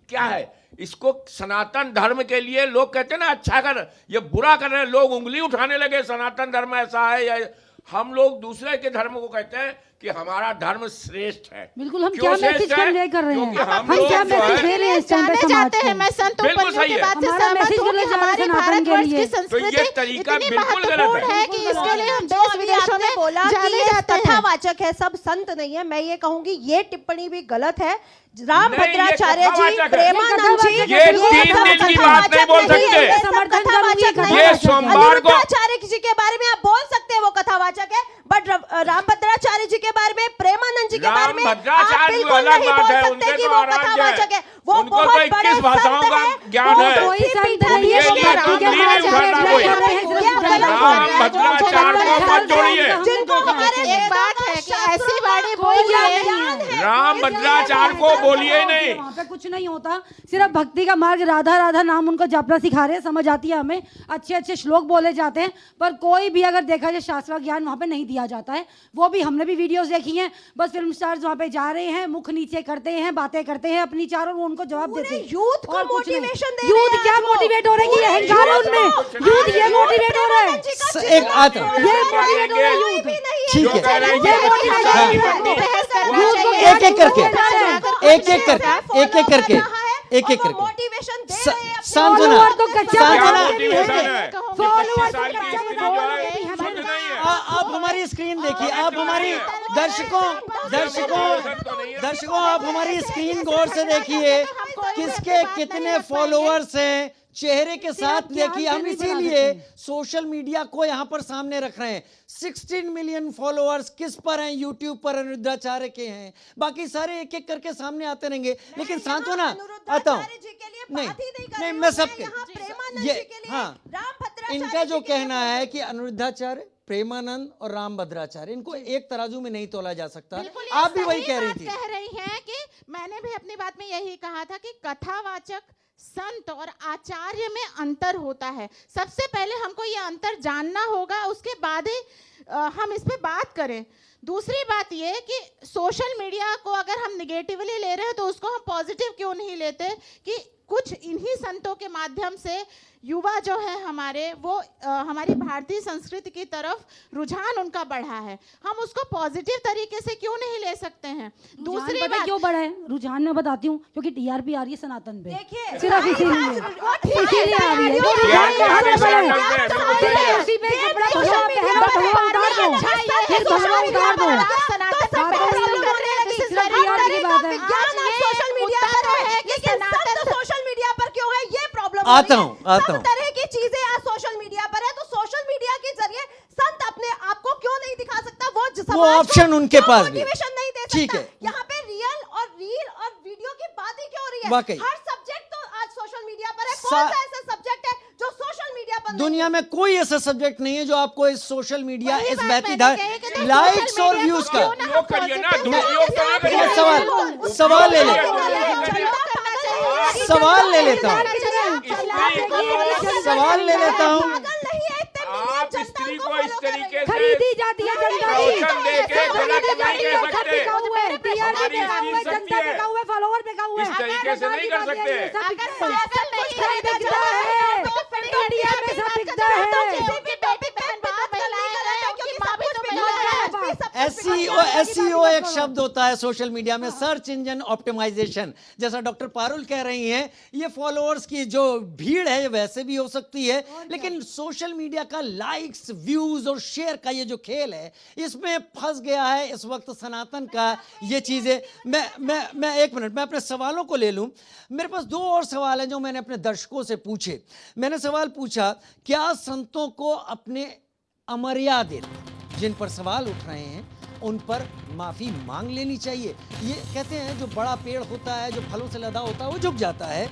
क्या है, इसको सनातन धर्म के लिए लोग कहते हैं ना अच्छा कर, ये बुरा कर रहे हैं, लोग उंगली उठाने लगे सनातन धर्म ऐसा है या हम लोग दूसरे के धर्म को कहते हैं कि हमारा धर्म श्रेष्ठ है। बिल्कुल, हम क्यों क्या श्रेष्ठ मैसेज है? कन्वे कर रहे हैं? क्योंकि हम लोग क्या जो मैसेज है- दे रहे हैं इस टाइम पे जाने समाज जाते हैं। को? मैं संत बिल्कुल उपन्यु सही की है। बात से हमारा सहमत मैसेज हूँ गलत कि जा रहा है हमारे सनातन के भारतवर्ष लिए। की तो ये संस्कृति तरीका इतनी बिल्कुल गलत महत्वपूर्ण है। है कि इसके लिए हम जो देश अभी विदेशों आपने में बोला कि जाने ये जाते हैं। कथावाचक है, सब संत नहीं है। मैं ये कहूंगी ये टिप्पणी भी गलत है। राम नहीं, ये भद्राचार्य जी, कथावाचक है। प्रेमानंद जी, ये तीन दिन की बात नहीं बोल सकते। ये सब समर्थन कथावाचक करूंगी, नहीं ये है। सोमवार को- अनिरुद्धाचार्य जी के बारे में आप बोल सकते हैं वो कथावाचक है, बट राम भद्राचार्य जी के बारे में, प्रेमानंद जी के राम बारे में आप भद्राचार्य बिल्कुल अलग नहीं बात बोल है, सकते उनके कि तो वो आराध्य है। कथावाचक है। वो उनको तो बहुत 21 बड़े भाषाओं संत का हैं, ज्ञान वो है। कोई संत नहीं है, उनके लिए भक्ति के राम लीला मार्ग उठाना पे कोई। चल रहे हैं, सिर्फ ये जगत गलत को बात है। भद्राचार्य को मत जोड़िए। जिनको हमारे एक बात है कि ऐसी वाणी कोई बोलिए। ज्ञान नहीं है। राम भद्राचार्य को बोलिए ही नहीं। वहाँ पे कुछ नहीं होता, सिर्फ भक्ति का मार्ग, राधा राधा नाम उनको जपना सिखा रहे हैं, समझ आती है हमें, अच्छे अच्छे श्लोक बोले जाते हैं, पर कोई भी अगर देखा जाए शास्त्र का ज्ञान वहाँ पे नहीं दिया जाता है। वो भी हमने भी वीडियोस देखी हैं, बस फिल्म स्टार्स वहाँ पे जा रहे हैं, मुख नीचे करते हैं, बातें करते हैं अपनी चारों, वो उनको जवाब देते हैं। यूथ को और कुछ नहीं। मोटिवेशन दे यूथ रहे हैं क्या आज वो। मोटिवेट हो रहे हैं कि पूरे अहंकार है यूथ उनमें, को। यूथ ये मोटिवेट हो रहा है, एक आत ये मोटिवेट हो रहा है यूथ। ठीक जो कह रहे हैं है, कि ये मोटिवेट हाँ। नहीं है। बहस करना यूथ को चाहिए। एक एक करके, एक एक करके, एक एक करके, एक एक करके। मोटिवेशन दे रहे हैं। सांत्वना, फॉलोअर तो कच्चा सांत्वना, बादाम भी है। मोटिवेशन है। फॉलोअर 25 साल की कच्चा स्त्री बादाम जो भी है, है। शुद्ध नहीं है। आप हमारी स्क्रीन देखिए, आप हमारी दर्शकों आप हमारी स्क्रीन गौर से देखिए, किसके कितने फॉलोअर्स हैं, चेहरे के साथ देखिए। हम इसीलिए सोशल मीडिया को यहाँ पर सामने रख रहे हैं। 16 मिलियन फॉलोअर्स किस पर हैं? यूट्यूब पर अनिरुद्धाचार्य के हैं, बाकी सारे एक एक करके सामने आते रहेंगे। लेकिन सांत्वना, आता हूँ, नहीं मैं सबके ये, हाँ, इनका जो कहना है कि अनिरुद्धाचार्य, प्रेमानंद और राम भद्राचार्य, इनको एक तराजू में नहीं तोला जा सकता। बिल्कुल ये आप भी वही सही कह रही बात थी। कह रही हैं कि मैंने भी अपनी बात में यही कहा था कि कथावाचक, संत और आचार्य में अंतर होता है। सबसे पहले हमको ये अंतर जानना होगा, उसके बाद ही हम इस पे बात करें। दूसरी बात ये कि सोशल मीडिया को अगर हम निगेटिवली ले रहे हैं तो उसको हम पॉजिटिव क्यों नहीं लेते कि कुछ इन्हीं संतों के माध्यम से युवा जो है हमारे, वो हमारी भारतीय संस्कृति की तरफ रुझान उनका बढ़ा है, हम उसको पॉजिटिव तरीके से क्यों नहीं ले सकते हैं। दूसरी पता है बात क्यों बढ़ा है रुझान, मैं बताती हूँ, क्योंकि टीआरपी आ रही है सनातन पे, देखिए सिर्फ इसीलिए आ रही है। वो यार, रुझान यार, कहाँ से यार, बढ़ा है? यार, उसी पे कपड़ा भगवा पहनो, भगवा उतार दो, फिर भगवा उतार दो। सोशल मीडिया पर है, लेकिन संत सोशल मीडिया पर क्यों है, ये प्रॉब्लम आता हूं। सब तरह की चीजें आज सोशल मीडिया पर है, तो सोशल मीडिया के जरिए संत अपने आप को क्यों नहीं दिखा सकता, वो ऑप्शन उनके पास भी है। मोटिवेशन नहीं दे ठीक सकता। है। यहाँ पे रील और वीडियो की बात ही क्यों हो रही है? वाकई। हर सब्जेक्ट तो आज सोशल मीडिया पर है। कौन सा ऐसा सब्जेक्ट है जो सोशल मीडिया पर नहीं दुनिया है? में कोई ऐसा सब्जेक्ट नहीं है जो आपको इस सोशल मीडिया, वही इस बात बहती मैंने धार कही कि तो लाइक्स सोशल और मीडिया व्यूज को का क्यों ना उपयोग करिए ना, positive दुरुपयोग तो ना करिए। मैं सवाल ले ले सवाल ले लेता हूँ, सवाल ले लेता हूँ। पागल नहीं है, इतने million आप जनता स्त्री उनको को इस follow कर रही तरीके है। से खरीदी जाती है जनता की, प्रवचन देके गलत नहीं कह सकते। बिका हुआ है, टीआरपी हमारी बिका हुआ है, स्त्री जनता शक्ति है। बिका हुआ है, फॉलोवर बिका हुआ है। इस तरीके से नहीं कर सकते। अगर पागल नहीं खरीदा खरीदा जाता है, तो फिर इंडिया में सब बिकता है। क्योंकि बेटी बहन बाहर महिलाएं हैं, क्योंकि माँ भी तो महिला है। एसईओ एक शब्द होता है सोशल मीडिया में, सर्च इंजन ऑप्टिमाइजेशन। जैसा डॉक्टर पारुल कह रही हैं, ये फॉलोअर्स की जो भीड़ है वैसे भी हो सकती है, लेकिन सोशल मीडिया का लाइक्स, व्यूज और शेयर का ये जो खेल है, इसमें फंस गया है इस वक्त सनातन का ये चीजें। मैं एक मिनट, मैं अपने सवालों को ले लूं। मेरे पास दो और सवाल हैं जो मैंने अपने दर्शकों से पूछे। मैंने सवाल पूछा, क्या संतों को अपने अमर्यादित, जिन पर सवाल उठ रहे हैं, उन पर माफी मांग लेनी चाहिए? ये कहते हैं जो बड़ा पेड़ होता है, जो फलों से लदा होता है, वो झुक जाता है।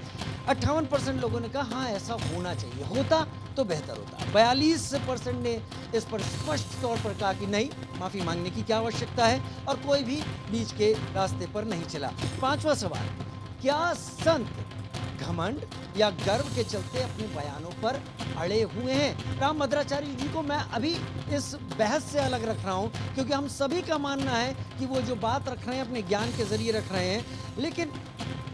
58% लोगों ने कहा हाँ ऐसा होना चाहिए, होता तो बेहतर होता। 42% ने इस पर स्पष्ट तौर पर कहा कि नहीं, माफी मांगने की क्या आवश्यकता है, और कोई भी बीच के रास्ते पर नहीं चला। पांचवा सवाल, क्या संत घमंड या गर्व के चलते अपने बयानों पर अड़े हुए हैं? राम भद्राचार्य जी को मैं अभी इस बहस से अलग रख रहा हूं, क्योंकि हम सभी का मानना है कि वो जो बात रख रहे हैं अपने ज्ञान के जरिए रख रहे हैं, लेकिन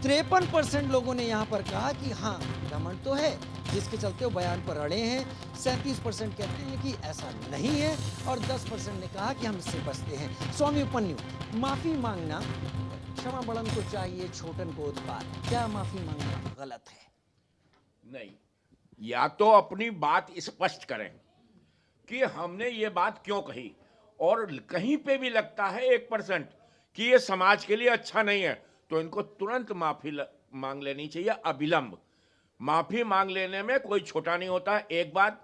53% लोगों ने यहाँ पर कहा कि हाँ घमंड तो है, जिसके चलते वो बयान पर अड़े हैं। 37% कहते हैं कि ऐसा नहीं है, और 10% ने कहा कि हम इससे बचते हैं। स्वामी उपन्यु, माफी मांगना क्षमा बड़न को चाहिए, छोटन को उत्पाद, क्या माफी मांगना गलत है? नहीं, या तो अपनी बात स्पष्ट करें कि हमने ये बात क्यों कही, और कहीं पे भी लगता है 1% कि ये समाज के लिए अच्छा नहीं है, तो इनको तुरंत माफी मांग लेनी चाहिए, अविलंब। माफी मांग लेने में कोई छोटा नहीं होता। एक बात,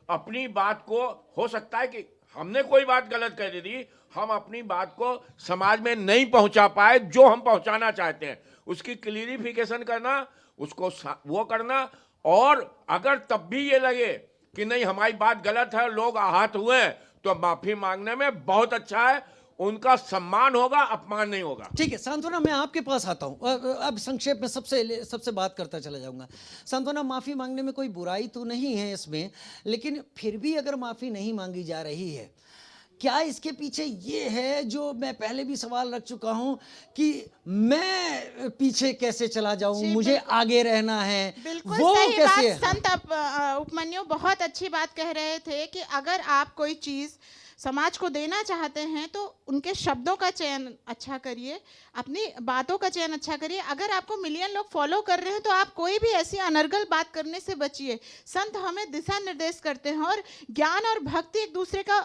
अपनी बात को, हो सकता है कि हमने कोई बात गलत कह दी थी, हम अपनी बात को समाज में नहीं पहुंचा पाए जो हम पहुंचाना चाहते हैं, उसकी क्लियरिफिकेशन करना, उसको वो करना। और अगर तब भी ये लगे कि नहीं हमारी बात गलत है, लोग आहत हुए हैं, तो माफी मांगने में बहुत अच्छा है, उनका सम्मान होगा, अपमान नहीं होगा। ठीक है सांत्वना, मैं आपके पास आता हूं। अब संक्षेप में सबसे बात करता चला जाऊंगा। सांत्वना, माफी मांगने में कोई बुराई तो नहीं है इसमें, लेकिन फिर भी अगर माफी नहीं मांगी जा रही है, क्या इसके पीछे ये है जो मैं पहले भी सवाल रख चुका हूं कि मैं पीछे कैसे चला जाऊं, मुझे आगे रहना है? बिल्कुल वो सही कैसे बात संत उपमन्यु बहुत अच्छी बात कह रहे थे कि अगर आप कोई चीज समाज को देना चाहते हैं तो उनके शब्दों का चयन अच्छा करिए, अपनी बातों का चयन अच्छा करिए। अगर आपको मिलियन लोग फॉलो कर रहे हैं तो आप कोई भी ऐसी अनर्गल बात करने से बचिए। संत हमें दिशा निर्देश करते हैं, और ज्ञान और भक्ति एक दूसरे का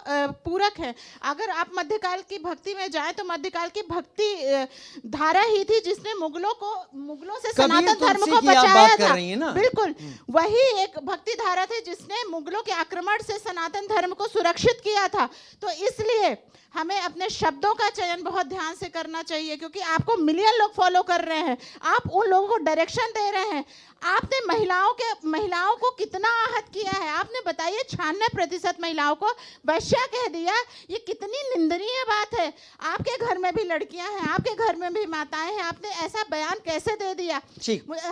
पूरक है। अगर आप मध्यकाल की भक्ति में जाएं तो मध्यकाल की भक्ति धारा ही थी जिसने मुगलों से सनातन धर्म को बचाया था। बिल्कुल वही एक भक्ति धारा थी जिसने मुगलों के आक्रमण से सनातन धर्म को सुरक्षित किया था। तो इसलिए हमें अपने शब्दों का चयन बहुत ध्यान से करना चाहिए, क्योंकि आपको मिलियन लोग फॉलो कर रहे हैं, आप उन लोगों को डायरेक्शन दे रहे हैं। आपने महिलाओं को कितना आहत किया है, आपने बताइए 96% महिलाओं को वैश्या कह दिया। ये कितनी निंदनीय बात है। आपके घर में भी लड़कियां हैं, आपके घर में भी माताएं हैं, आपने ऐसा बयान कैसे दे दिया?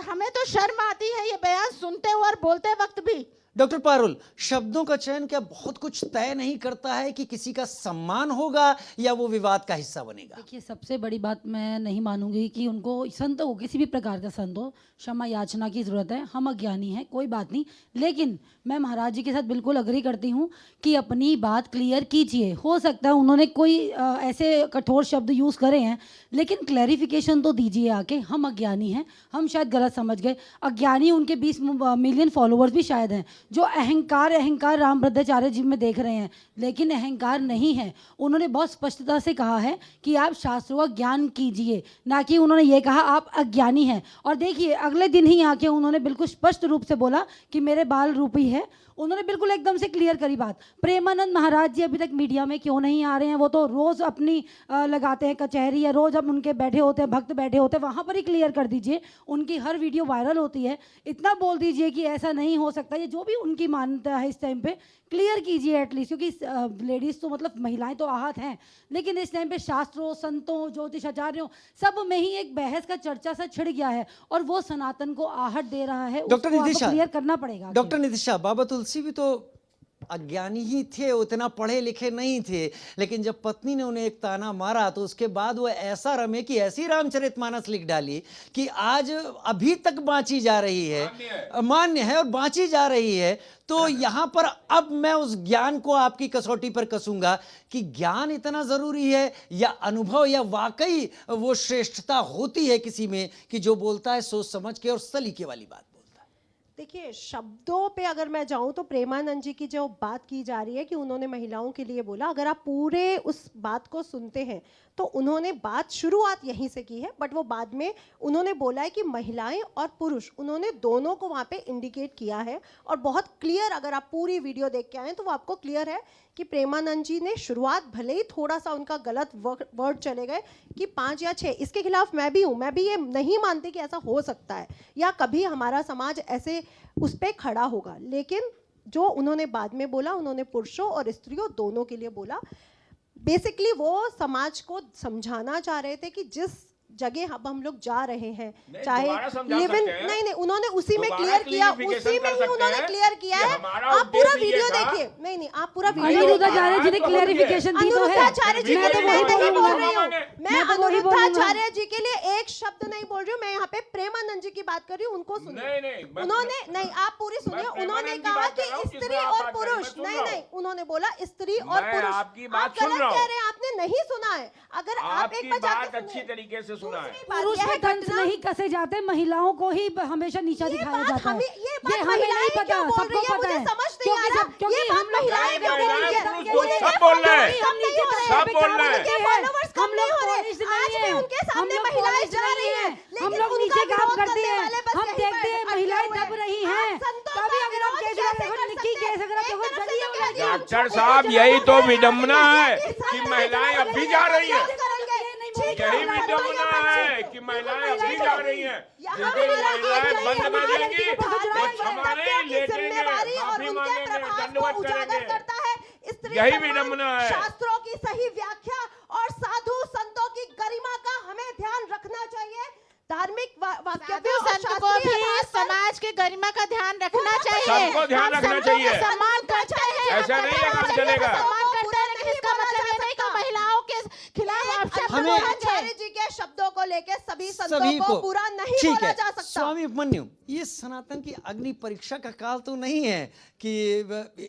हमें तो शर्म आती है ये बयान सुनते हुए और बोलते वक्त भी। डॉक्टर पारुल, शब्दों का चयन क्या बहुत कुछ तय नहीं करता है कि किसी का सम्मान होगा या वो विवाद का हिस्सा बनेगा? देखिए, सबसे बड़ी बात मैं नहीं मानूंगी कि उनको संत हो, किसी भी प्रकार का संत हो, क्षमा याचना की ज़रूरत है। हम अज्ञानी हैं, कोई बात नहीं, लेकिन मैं महाराज जी के साथ बिल्कुल अग्री करती हूँ कि अपनी बात क्लियर कीजिए। हो सकता है उन्होंने कोई ऐसे कठोर शब्द यूज़ करे हैं, लेकिन क्लैरिफिकेशन तो दीजिए आके। हम अज्ञानी हैं, हम शायद गलत समझ गए। अज्ञानी उनके 20 मिलियन फॉलोअर्स भी शायद हैं, जो अहंकार रामभद्राचार्य जी में देख रहे हैं, लेकिन अहंकार नहीं है। उन्होंने बहुत स्पष्टता से कहा है कि आप शास्त्रों का ज्ञान कीजिए, ना कि उन्होंने ये कहा आप अज्ञानी हैं। और देखिए, अगले दिन ही आके उन्होंने बिल्कुल स्पष्ट रूप से बोला कि मेरे बाल रूपी है। उन्होंने बिल्कुल एकदम से क्लियर करी बात। प्रेमानंद महाराज जी अभी तक मीडिया में क्यों नहीं आ रहे हैं? वो तो रोज़ अपनी लगाते हैं कचहरी, या रोज़ अब उनके बैठे होते हैं, भक्त बैठे होते हैं, वहाँ पर ही क्लियर कर दीजिए। उनकी हर वीडियो वायरल होती है, इतना बोल दीजिए कि ऐसा नहीं हो सकता। ये जो भी उनकी मान्यता है इस टाइम पे क्लियर कीजिए एटलीस्ट, क्योंकि लेडीज़ तो मतलब महिलाएं तो आहत हैं, लेकिन इस टाइम पे शास्त्रों, संतों, ज्योतिषाचार्यों सब में ही एक बहस का चर्चा सा छिड़ गया है, और वो सनातन को आहट दे रहा है। डॉक्टर नितिशा, क्लियर करना पड़ेगा। डॉक्टर नितिशा, बाबा तुलसी भी तो अज्ञानी ही थे, उतना पढ़े लिखे नहीं थे, लेकिन जब पत्नी ने उन्हें एक ताना मारा तो उसके बाद वो ऐसा रमे कि ऐसी रामचरितमानस लिख डाली कि आज अभी तक बांची जा रही है, मान्य है और बांची जा रही है। तो यहाँ पर अब मैं उस ज्ञान को आपकी कसौटी पर कसूंगा कि ज्ञान इतना जरूरी है या अनुभव, या वाकई वो श्रेष्ठता होती है किसी में कि जो बोलता है सोच समझ के और सलीके वाली बात। देखिए, शब्दों पे अगर मैं जाऊं तो प्रेमानंद जी की जो बात की जा रही है कि उन्होंने महिलाओं के लिए बोला, अगर आप पूरे उस बात को सुनते हैं तो उन्होंने बात शुरुआत यहीं से की है, बट वो बाद में उन्होंने बोला है कि महिलाएं और पुरुष, उन्होंने दोनों को वहाँ पे इंडिकेट किया है। और बहुत क्लियर, अगर आप पूरी वीडियो देख के आए तो वो आपको क्लियर है कि प्रेमानंद जी ने शुरुआत, भले ही थोड़ा सा उनका गलत वर्ड चले गए कि 5 या 6, इसके खिलाफ मैं भी हूँ, मैं भी ये नहीं मानती कि ऐसा हो सकता है या कभी हमारा समाज ऐसे उस पर खड़ा होगा। लेकिन जो उन्होंने बाद में बोला, उन्होंने पुरुषों और स्त्रियों दोनों के लिए बोला। बेसिकली वो समाज को समझाना चाह रहे थे कि जिस जगह अब हम लोग जा रहे हैं, चाहे लिव इन, नहीं, उन्होंने उसी में क्लियर किया, उसी में ही उन्होंने क्लियर किया है। आप पूरा वीडियो देखिए। नहीं, आप पूरा वीडियो, अनिरुद्धाचार्य जी ने क्लैरिफिकेशन दी तो है। अनिरुद्धाचार्य जी के लिए मैं नहीं बोल रही हूँ, मैं अनिरुद्धाचार्य जी के लिए एक शब्द नहीं बोल रही हूँ, मैं यहाँ पे प्रेमानंद जी की बात कर रही हूँ, उनको सुनिए। उन्होंने, नहीं, आप पूरी सुनिए। उन्होंने कहा कि स्त्री और पुरुष, नहीं, उन्होंने बोला स्त्री और पुरुष। आप गलत कह रहे हैं, आपने नहीं सुना है। अगर आप एक बात अच्छी तरीके से सुना है, पुरुष में दंश नहीं कसे जाते, महिलाओं को ही हमेशा नीचा दिखाया जाता है। ये हमें नहीं पता, सबको पता है। समझ नहीं आ रहा, ये बात महिलाएं क्यों बोल रही है? सब बोल रहे हैं, सब नहीं हो रहे हैं, सब बोल रहे हैं। उनके फॉलोवर्स कम नहीं हो रहे। आज भी उनके सामने महिलाएं जा रही हैं, हम लोग नीचे काम करते हैं, हम देखते हैं महिलाएं दब रही हैं। तभी अगर हम केस डॉक्टर साहब, यही तो विडंबना है कि महिलाएं अब भी जा रही हैं। यही विडंबना है कि महिलाएं अब भी जा रही हैं। जिस दिन महिलाएं बंद कर देंगी, वो क्षमा नहीं, लेटेंगे, माफी मांगेंगे, दंडवत करेंगे। यही विडंबना है। शास्त्रों की सही व्याख्या और साधु संतों की गरिमा का हमें ध्यान रखना चाहिए। धार्मिक वाक्यों पे संत को भी समाज के गरिमा का ध्यान रखना चाहिए, सबको ध्यान रखना चाहिए। सम्मान करते हैं, ऐसा नहीं है काम चलेगा। सम्मान करते हैं, लेकिन इसका मतलब ये नहीं कि महिलाओं के खिलाफ हमें आचार्य जी के शब्दों को लेके सभी संतों को पूरा नहीं बोला जा सकता। स्वामी उपमन्यु, ये सनातन की अग्नि परीक्षा का काल तो नहीं है कि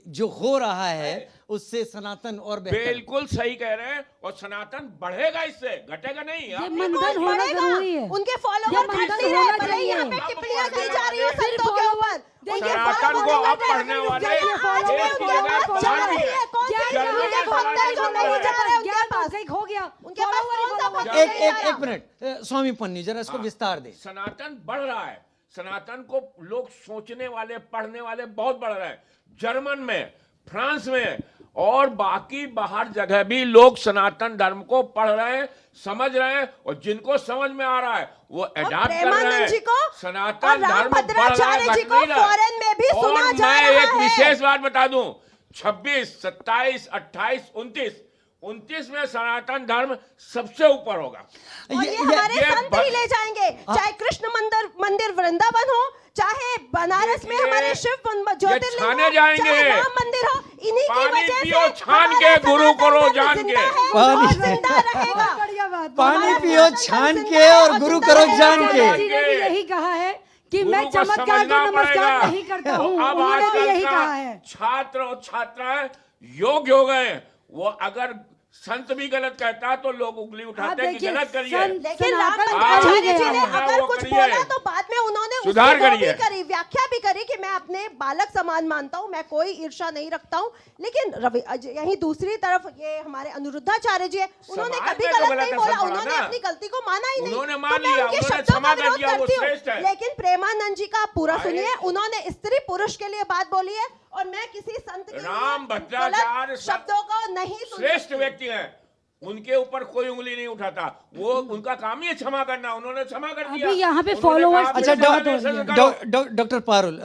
जो हो रहा है उससे सनातन और बिल्कुल सही कह रहे हैं, और सनातन बढ़ेगा, इससे घटेगा नहीं। ये मंथन होना जरूरी है। उनके फॉलोवर घट नहीं रहे, भले ही यहाँ पे टिप्पणियां की जा रही है संतों के ऊपर। सनातन को अब पढ़ने वाले एक मिनट स्वामी उपमन्यु, जरा इसको विस्तार दे। सनातन बढ़ रहा है, सनातन को लोग सोचने वाले, पढ़ने वाले बहुत बढ़ रहे हैं। जर्मन में, फ्रांस में और बाकी बाहर जगह भी लोग सनातन धर्म को पढ़ रहे हैं, समझ रहे हैं, और जिनको समझ में आ रहा है वो अडॉप्ट कर रहे प्रेमानंद जी को हैं। और सनातन धर्म बढ़ रहा है, रामभद्राचार्य जी घट को नहीं रहा। फॉरेन में भी सुना और जा मैं रहा एक है। विशेष बात बता दूं, 26, 27, 28, 29 में सनातन धर्म सबसे ऊपर होगा। और ये हमारे ये संत ही ले जाएंगे, चाहे कृष्ण मंदिर वृंदावन हो, चाहे बनारस में हमारे शिव ज्योतिर्लिंग छाने हो, जाएंगे। चाहे राम मंदिर हो, इन्हीं की पानी वजह पियो से छान हमारा के, गुरु सनातन करो धर्म जान जिंदा के। है पानी- और जिंदा रहेगा। बढ़िया बात। पानी हमारा पियो सनातन छान धर्म के जिंदा है और गुरु जिंदा करो रहेगा। जान के। जी ने भी यही कहा है कि मैं गुरु को चमत्कार को समझना नमस्कार पड़ेगा। नहीं करता हूँ, अब उन्होंने भी आजकल यही का कहा है। छात्र और छात्राएं योग्य हो गए, वो अगर संत भी गलत कहता है तो लोग उंगली आप उठाते हैं कि देखिए, गलत करिए। संत- लेकिन सनातन रामभद्राचार्य धर्म जी ने ही गया। अगर वो कुछ करिए। बोला तो बाद में उन्होंने सुधार उसकी वो भी करिए। करी, व्याख्या भी करी कि मैं अपने बालक समान मानता हूँ, मैं कोई ईर्ष्या नहीं रखता हूँ। लेकिन यही दूसरी तरफ ये हमारे अनिरुद्धाचार्य जी है, उन्होंने समाज कभी में तो गलत गलत नहीं असर बोला, पड़ा उन्होंने ना। अपनी गलती को माना ही नहीं। उन्होंने तो मान मैं लिया, उनके उन्होंने शब्दों क्षमा का कर विरोध दिया, वो करती हूँ। श्रेष्ठ है। लेकिन प्रेमानंद जी का पूरा भाई- सुनिए, उन्होंने स्त्री पुरुष के लिए बात बोली है और मैं किसी संत के लिए रामभद्राचार्य गलत शब्दों को नहीं सुन श्रेष्ठ सकती। व्यक्ति हैं, उनके ऊपर कोई उंगली नहीं उठाता, वो उनका काम ही है क्षमा करना, उन्होंने क्षमा कर दिया। अभी यहाँ पे उन्होंने followers कहा, अच्छा, "मेरे साथ ऐसे करो।" डॉक्टर पारुल,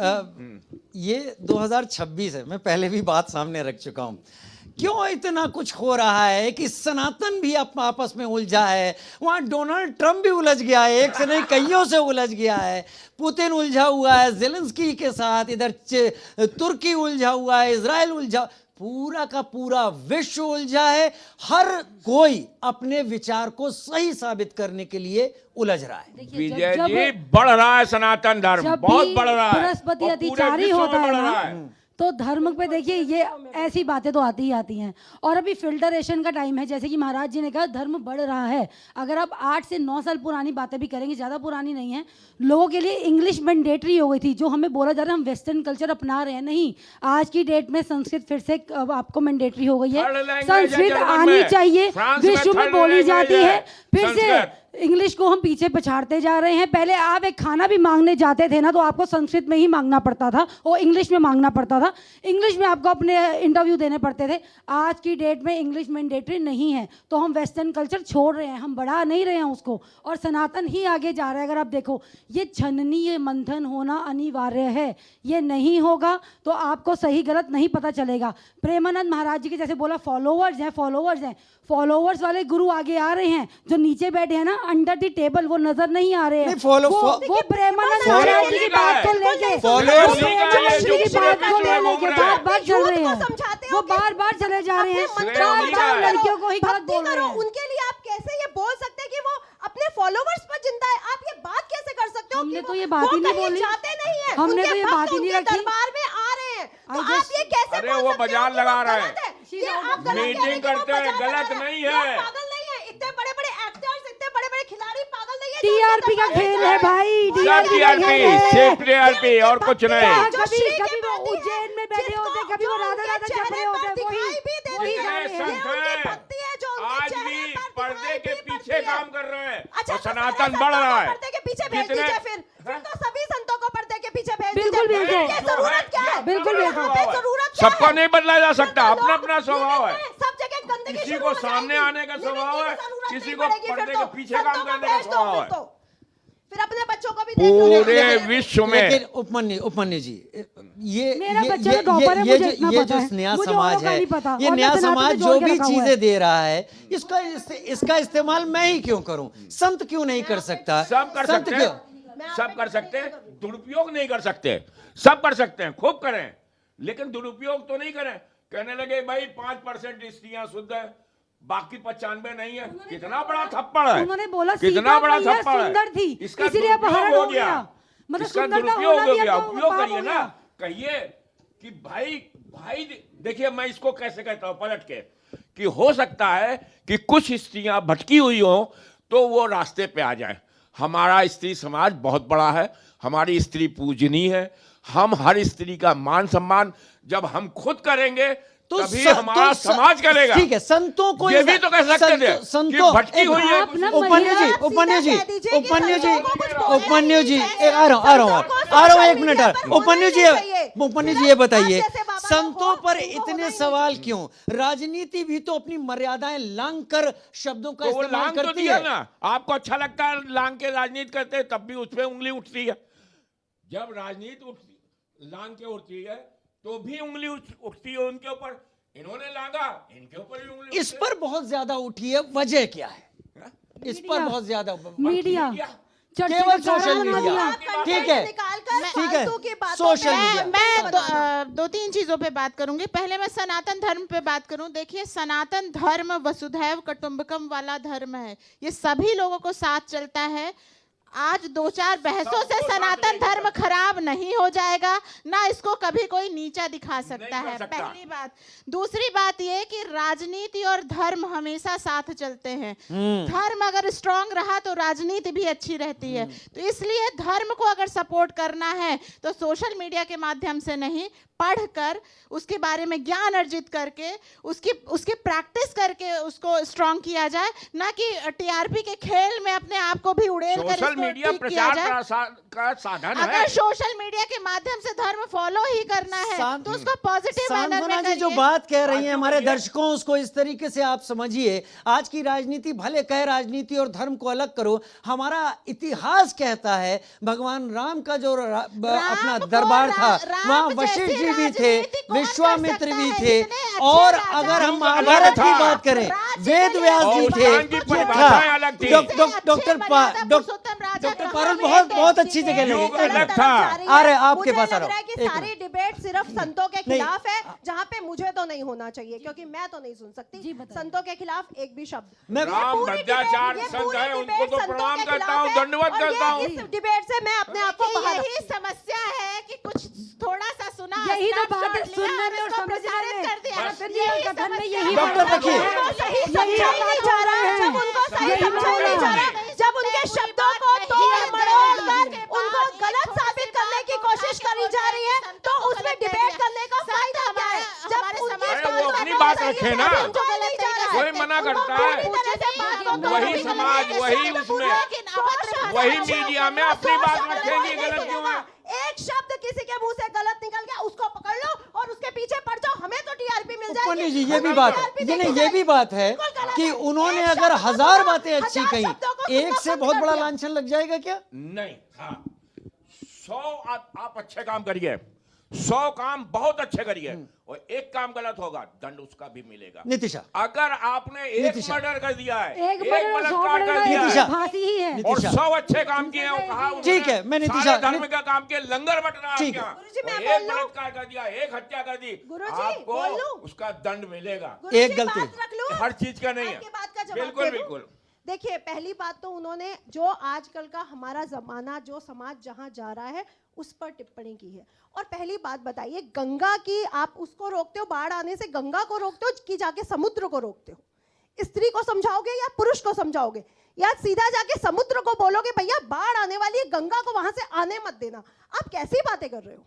ये 2026 है, मैं पहले भी बात सामने रख चुका हूं। क्यों इतना कुछ हो रहा है कि सनातन भी आपस में उलझा है, वहां डोनाल्ड ट्रंप भी उलझ गया है, एक से नहीं कईयों से उलझ गया है, पुतिन उलझा हुआ है जेलेंस्की के साथ, इधर तुर्की उलझा हुआ है, इजराइल उलझा, पूरा का पूरा विश्व उलझा है। हर कोई अपने विचार को सही साबित करने के लिए उलझ रहा है। देखिए, विजय जब- जी, बढ़ रहा है सनातन धर्म, जब बहुत भी बढ़ रहा है, बृहस्पति और पूरे अतिचारी विश्व में होता है बढ़ ना, रहा है। तो धर्म पे देखिए ये ऐसी बातें तो आती ही आती हैं। और अभी फिल्टरेशन का टाइम है, जैसे कि महाराज जी ने कहा धर्म बढ़ रहा है। अगर आप 8 से 9 साल पुरानी बातें भी करेंगे, ज़्यादा पुरानी नहीं है, लोगों के लिए इंग्लिश मैंडेटरी हो गई थी, जो हमें बोला जा रहा है हम वेस्टर्न कल्चर अपना रहे हैं। नहीं, आज की डेट में संस्कृत फिर से अब आपको मैंडेटरी हो गई है। Third language है संस्कृत जर्मन आनी में। चाहिए, फ्रांस में विश्व में third बोली language जाती है है। फिर से संस्कृत। इंग्लिश को हम पीछे पछाड़ते जा रहे हैं। पहले आप एक खाना भी मांगने जाते थे ना, तो आपको संस्कृत में ही मांगना पड़ता था और इंग्लिश में मांगना पड़ता था, इंग्लिश में आपको अपने इंटरव्यू देने पड़ते थे। आज की डेट में इंग्लिश मैंडेटरी नहीं है, तो हम वेस्टर्न कल्चर छोड़ रहे हैं, हम बढ़ा नहीं रहे हैं उसको, और सनातन ही आगे जा रहा है। अगर आप देखो, ये छननीय मंथन होना अनिवार्य है, ये नहीं होगा तो आपको सही गलत नहीं पता चलेगा। प्रेमानंद महाराज जी के जैसे बोला फॉलोवर्स हैं, फॉलोवर्स वाले गुरु आगे आ रहे हैं, जो नीचे बैठे हैं ना अंडर द टेबल, वो नजर नहीं आ रहे हैं। नहीं, follow- वो प्रेमानंद follow- महाराज जी की बात को लेके Followers- वो प्रेमानंद जी की बात को लेके बार-बार चल रहे को हैं, समझाते वो हो कि बार-बार चले जा रहे हैं, अपने मन श्रेय उन्हीं का बार-बार है। लड़कियों को ही गलत भक्ति बोल रहे करो, हैं। उनके लिए आप कैसे ये बोल सकते हैं कि वो अपने फॉलोवर्स पर जिंदा है? आप ये बात कैसे कर सकते हो? हमने कि तो वो- ये बात वो ही नहीं कहीं बोली। जाते नहीं है, हमने उनके तो ये भक्त बात ही नहीं उनके रखी। दरबार में आ रहे हैं, तो I आप ये कैसे अरे बोल वो सकते हो बाजार कि वो लगा रहा गलत है। ये आप गलत मीटिंग कह रहे हैं कि वो करते हैं, बाजार गलत लगा रहे नहीं हैं। है। लोग पागल नहीं है, इतने बड़े बड़े एक्टर्स, इतने बड़े बड़े खिलाड़ी पागल नहीं है। टीआरपी का खेल है भाई, सब टीआरपी का टीआरपी, खेल है। सिर्फ टीआरपी और कुछ नहीं। कभी वो उज्जैन में बैठे होते, कभी वो राधा राधा जप रहे होते, वही जा रहे हैं। आज भी पर्दे के पीछे काम कर रहे हैं, अच्छा, और तो सनातन सारे बढ़ संतों रहा को है। पर्दे के पीछे भेज जितने- दीजिए फिर तो सभी संतों को पर्दे के पीछे भेज बिल्कुल दीजिए। भेज दो। ये जरूरत क्या है? बिल्कुल भेज दो। यहाँ पे जरूरत क्या सबको है? नहीं बदला जा सकता, लोग अपना अपना स्वभाव है। सब जगह गंदगी किसी शुरू को हो सामने जाएगी। आने का ये स्वभाव व्यक्ति है, की जरूरत किसी नहीं को पड़ेगी, फिर पर्दे तो के पीछे काम संतों को करने का भेज दो, स्वभाव फिर है। तो। फिर अपने बच्चों को भी देख लो। पूरे विश्व में लेकिन उपमन्यु जी, ये मेरा ये बच्चा ये तो टॉपर है, ये मुझे जो इतना ये पता जो है। नया मुझे समाज औरों का है, नहीं पता। ये और नया मैं सनातन समाज में जो जोड़ के भी रखा हुआ है। चीजें दे रहा है, इसका इस्तेमाल मैं ही क्यों करूं? संत क्यों नहीं कर सकता? सब कर संत सकते क्यों? हैं, सब कर सकते हैं, दुरुपयोग नहीं कर सकते। सब कर सकते हैं, खूब करें, लेकिन दुरुपयोग तो नहीं करें। कहने लगे भाई 5% स्त्रियां शुद्ध है, बाकी 95 नहीं है। कितना बड़ा थप्पड़ है, उन्होंने बोला कितना सीता बड़ा मैया थप्पड़ है। सुंदर थी, इसका इसीलिए दुरुपयोग अपहरण हो हो गया, गया। मतलब इसका सुंदरता दुरुपयोग होना हो भी गया। अब उपयोग पाप हो करिए ना, गया। कहिए कि भाई देखिए, मैं इसको कैसे कहता हूं पलट के, कि हो सकता है कि कुछ स्त्रियां भटकी हुई हो तो वो रास्ते पे आ जाए। हमारा स्त्री समाज बहुत बड़ा है, हमारी स्त्री पूजनीय है, हम हर स्त्री का मान सम्मान जब हम खुद करेंगे तभी हमारा समाज करेगा। ठीक है, संतों को ये भी तो कह सकते थे कि संतों भटकी हुई है। आप ना उपन्यु जी, महिला- उपन्यु जी, सीधा कह दीजिए कि उपन्यु जी, संतों को कुछ बोलना उपन्यु जी, नहीं चाहिए। आ रहा हूँ संतों को एक सोशल मिनट, मीडिया पर उपन्यु जी, बोलना नहीं चाहिए। उपन्यु जी ये बताइए, आप जैसे बाबा संतों पर इतने सवाल क्यों? राजनीति भी तो अपनी मर्यादाएं लांघ कर शब्दों का तो वो इस्तेमाल लांग तो करती दिया है। ना। आपको अच्छा लगता है लांग के राजनीति करते हैं, तब भी उस पर उंगली उठती है। जब राजनीति लांग के उठती है तो भी उंगली उठती है उनके ऊपर। इन्होंने लांगा, इनके ऊपर भी उंगली इस उठती पर बहुत ज्यादा उठी है, वजह क्या है? है। इस पर बहुत ज्यादा मीडिया केवल सोशल मीडिया। ठीक है, ठीक है, सोशल मीडिया। मैं दो तीन चीजों पे बात करूंगी। पहले मैं सनातन धर्म पे बात करूं। देखिए, सनातन धर्म वसुधैव कुटुंबकम वाला धर्म है, ये सभी लोगों को साथ चलता है। आज दो चार बहसों से सनातन धर्म खराब नहीं हो जाएगा, ना इसको कभी कोई नीचा दिखा सकता है, पहली बात। दूसरी बात ये कि राजनीति और धर्म हमेशा साथ चलते हैं। धर्म अगर स्ट्रांग रहा तो राजनीति भी अच्छी रहती है। तो इसलिए धर्म को अगर सपोर्ट करना है तो सोशल मीडिया के माध्यम से नहीं, पढ़कर उसके बारे में ज्ञान अर्जित करके उसकी प्रैक्टिस करके उसको स्ट्रांग किया जाए, ना कि टीआरपी के खेल में अपने आप को भी उड़ेल कर सोशल मीडिया प्रचार का साधन है। अगर सोशल मीडिया के माध्यम से धर्म फॉलो ही करना है तो उसको पॉजिटिव मैनर में सांत्वना जी करिए। जो बात कह रही हैं हमारे दर्शकों, उसको इस तरीके से आप समझिए। आज की राजनीति भले कहे राजनीति और धर्म को अलग करो, हमारा इतिहास कहता है भगवान राम का जो अपना दरबार था, वहां वशिष्ठ जी भी थे, विश्वामित्र भी थे, और अगर हम महाभारत की बात करें, वेद व्यास जी थे। डॉक्टर पारुल बहुत अच्छी जगह लगी। आ रहे आपके पास आ रहा हूं। सारी डिबेट सिर्फ संतों के खिलाफ है, जहाँ पे मुझे तो नहीं होना चाहिए क्योंकि मैं तो नहीं सुन सकती संतों के खिलाफ एक भी शब्द। राम भ्रष्टाचार संत है, उनको तो प्रणाम करता हूँ, दंडवत करता हूँ। इस डिबेट से मैं अपने आप को बाहर यही समस्या है कि कुछ थोड़ा सा सुना, यही तो बात है, snapshot लिया सुनने और में और उसको समझने प्रसारित में। कर दिया। बस यही कथन में समस्या यही है। डॉक्टर देखिए, सही समझा नहीं जा रहा है, जब उनको सही समझा नहीं जा रहा है, जब उनके शब्दों को तोड़ मरोड़ कर उनको गलत साबित करने की कोशिश करी जा रही है, तो उसमें डिबेट करने का फायदा क्या है? जब उनकी अरे वो अपनी बात रखे ना, कोई मना करता है, वही समाज, वही उसमें, वही मीडिया में अपनी बात रखेंगी, गलत क्यों है? एक शब्द किसी के मुंह से गलत निकल गया, उसको पकड़ लो और उसके पीछे पड़ जाओ, हमें तो टीआरपी मिल जाएगी। पंडित जी, ये भी बात है, ये भी बात है कि उन्होंने अगर 1000 बातें अच्छी कही, एक से बहुत बड़ा लांछन लग जाएगा क्या? नहीं, हाँ, 100 आप अच्छे काम करिए, 100 काम बहुत अच्छे करिए, और एक काम गलत होगा, दंड उसका भी मिलेगा। नीतिशा, अगर आपने एक नीतिशा। मर्डर कर दिया है, एक बलात्कार कर दिया नीतिशा। है, फांसी ही है। और 100 अच्छे काम किए हैं, कहा ठीक है, मैं नीतिशा- सारे धर्म का काम किया, लंगर बट रहा है ठीक है। क्या? गुरुजी, मैं और बोल एक लूं? बलात्कार कर दिया, एक हत्या कर दी, गुरुजी, आपको बोल लूं? उसका दंड मिलेगा। एक गलती। बात रख लूं? हर चीज का नहीं है। आपकी बात का जवाब बिल्कुल दे दूं? बिल्कुल। देखिए, पहली बात तो उन्होंने जो आजकल का हमारा जमाना, जो समाज जहां जा रहा है, उस पर टिप्पणी की है। और पहली बात बताइए, गंगा की आप उसको रोकते हो, बाढ़ आने से गंगा को रोकते हो कि जाके समुद्र को रोकते हो? स्त्री को समझाओगे या पुरुष को समझाओगे, या सीधा जाके समुद्र को बोलोगे भैया बाढ़ आने वाली है, गंगा को वहां से आने मत देना? आप कैसी बातें कर रहे हो?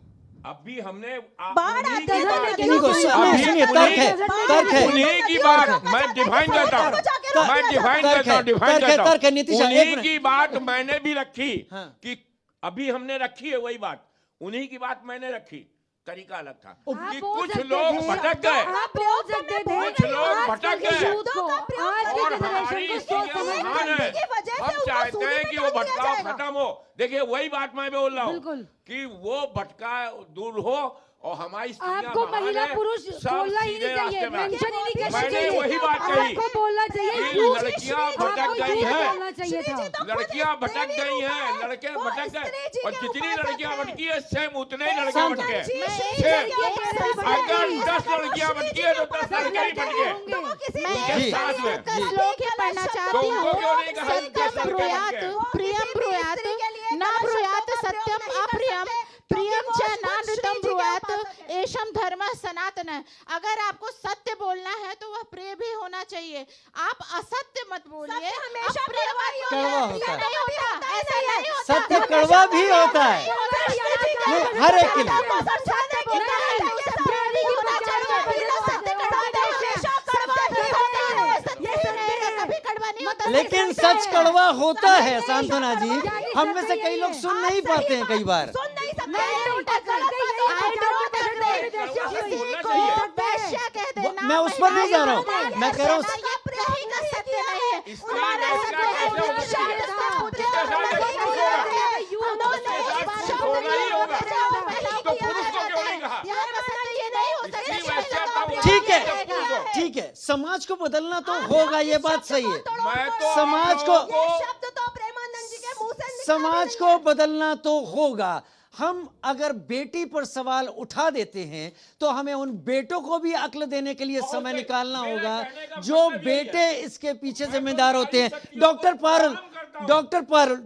अभी हमने बाढ़ उन्हीं आते की हैं, बात- लेकिन इन्हीं को कोई सुनिए, बात सुनिए, नहीं तर्क है, करता। तर्क है। उन्हीं की बात मैं डिफाइन करता हूँ, मैं डिफाइन तर्क करता हूँ, है, डिफाइन तर्क है, करता तर्क है, नीतिशा, हूँ। एक उन्हीं मिनट। की बात मैंने भी रखी हाँ। कि अभी हमने रखी है वही बात, उन्हीं की बात मैंने रखी, तरीका अलग था कि बोल कुछ सकते लोग थे। भटक गए, आप बोल सकते थे, कुछ लोग आज भटक के गए। यूथ को, आज की और जनरेशन हमारी को सोच स्त्रियां समझ महान कर- है, की वजह से हम उनको चाहते सूली हैं पे कि डाल वो दिया भटकाव जाएगा। खत्म हो। देखिए वही बात मैं बोल रहा हूँ बिल्कुल। कि वो भटका दूर हो, और हमारी स्त्रियां आपको महान महिला है, पुरुष सब बोलना ही सीधे नहीं चाहिए, रास्ते में आए। मेंशन ही नहीं करना मैंने चाहिए। वही बात कही आपको बोलना चाहिए, कि झूठ- लड़कियां आपको भटक गई झूठ हैं, बोलना चाहिए था। लड़कियां भटक गई हैं, लड़के भटक गए, और जितनी लड़कियां भटकी है सेम उतने ही लड़के भटके। अगर 10 लड़कियां भटकी है तो 10 लड़के ही भटके उनके साथ में। श्लोक ही पढ़ना तो चाहती उनको क्यों नहीं कहा हूँ। कि 10 लड़के ब्रूयात भटके? प्रियम ब्रूयात न ब्रूयात सत्यम अप्रियम प्रियम च नानृतम ब्रूयात एषम धर्म सनातन। अगर आपको सत्य बोलना है तो वह प्रिय भी होना चाहिए, आप असत्य मत बोलिए। हमेशा अप्रिय कड़वा ही मत कड़वा बोलिए। होता है। नहीं होता, ऐसा नहीं होता। सत्य कड़वा भी होता है, नहीं, हर एक के लिए। लेकिन सच कड़वा होता है सांत्वना जी, हम में से कई लोग सुन नहीं पाते हैं कई बार। किसी बोलना को चाहिए। वैश्या कह देना, मैं उस पर नहीं जा रहा हूँ, मैं कह रहा हूँ ये कहीं का सत्य नहीं है। स्त्री उन्होंने वैश्या इसको कैसे हो एक सकती है? शब्द से पूछा, इसके साथ उन्होंने एक पुरुष होगा। उन्होंने इसके इस साथ बात पुरुष को होगा ही होगा। महिलाओं तो को पुरुष को यहाँ क्यों जाता नहीं है। कहा? यहाँ का सत्य ये नहीं हो सकता। स्त्री वैश्या था वो। ठीक है, पुरुष हो। ठीक है, समाज को बदलना तो होगा, ये बात सही है। मैं तो समाज आप को- लोगों ये शब्द तो प्रेमानंद जी के मुंह से निकला समाज ही को नहीं है। बदलना तो होगा। हम अगर बेटी पर सवाल उठा देते हैं तो हमें उन बेटों को भी अक्ल देने के लिए समय निकालना मेरा होगा, कहने का जो मतलब यही है। बेटे इसके पीछे मैं तो जिम्मेदार होते हैं। सारी शक्तियों डॉक्टर को पारुल, प्रणाम करता हूं।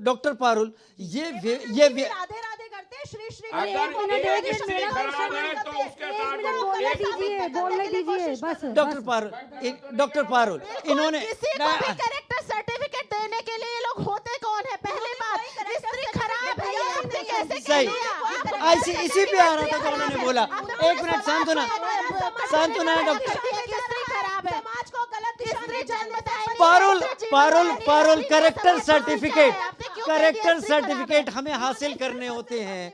डॉक्टर पारुल, ये राधे राधे करते हैं, श्री श्री अगर एक मिनट, एक एक स्त्री मिनट, खराब है तो उसके एक साथ मिनट बोलने दीजिए, बोलने दीजिए, बस डॉक्टर पारुल, इन्होंने किसी को भी कैरेक्टर सर्टिफिकेट देने के लिए ये लोग होते कौन है? पहली बात, स्त्री खराब है, ये आपने कैसे कह सही, दिया? इसी पे आ रहा था जो उन्होंने बोला। एक मिनट सांत्वना डॉक्टर स्त्री खराब है, समाज को गलत दिशा में पारुल, करेक्टर सर्टिफिकेट हमें हासिल करने होते हैं।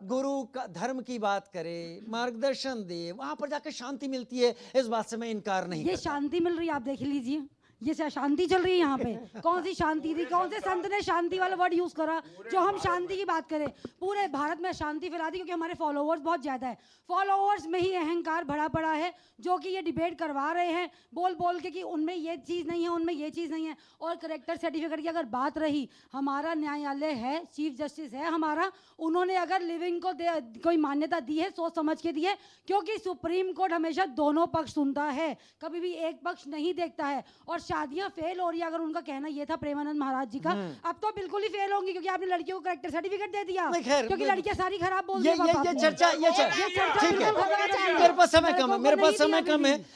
गुरु का धर्म की बात करे, मार्गदर्शन दे, वहां पर जाकर शांति मिलती है। इस बात से मैं इनकार नहीं ये करता। शांति मिल रही है, आप देख लीजिए, ये शांति चल रही है यहाँ पे। कौन सी शांति थी? कौन से संत ने शांति वाला वर्ड यूज करा जो हम शांति की बात करें? पूरे भारत में शांति फैला दी क्योंकि हमारे फॉलोअर्स बहुत ज्यादा है। फॉलोअर्स में ही अहंकार भरा पड़ा है, जो कि ये डिबेट करवा रहे हैं बोल बोल के कि उनमें ये चीज़ नहीं है, उनमें ये चीज़ नहीं है। और करेक्टर सर्टिफिकेट की अगर बात रही, हमारा न्यायालय है, चीफ जस्टिस है हमारा, उन्होंने अगर लिविंग को कोई मान्यता दी है, सोच समझ के दी है, क्योंकि सुप्रीम कोर्ट हमेशा दोनों पक्ष सुनता है, कभी भी एक पक्ष नहीं देखता है। और शादियां फेल हो रही है, अगर उनका कहना ये था प्रेमानंद महाराज जी का, अब तो बिल्कुल ही फेल होंगी क्योंकि आपने लड़कियों को करेक्टर सर्टिफिकेट दे दिया, नहीं, खैर, क्योंकि लड़कियां सारी खराब बोल ये रही हैं। ठीक है,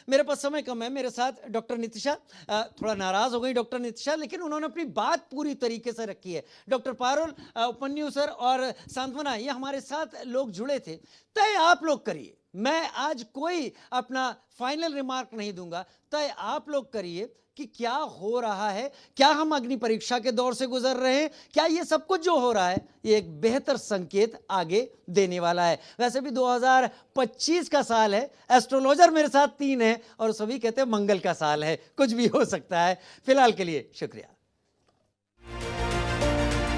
मेरे पास समय कम है, मेरे साथ डॉक्टर नितिशा थोड़ा नाराज हो गई डॉक्टर नितिशा, लेकिन उन्होंने अपनी बात पूरी तरीके से रखी है। डॉक्टर पारुल, उपन्यु सर और सांत्वना, ये हमारे साथ लोग जुड़े थे। तय आप लोग करिए, मैं आज कोई अपना फाइनल रिमार्क नहीं दूंगा, तय आप लोग करिए कि क्या हो रहा है, क्या हम अग्नि परीक्षा के दौर से गुजर रहे हैं, क्या ये सब कुछ जो हो रहा है ये एक बेहतर संकेत आगे देने वाला है। वैसे भी 2025 का साल है, एस्ट्रोलॉजर मेरे साथ 3 है और सभी कहते हैं मंगल का साल है, कुछ भी हो सकता है। फिलहाल के लिए शुक्रिया।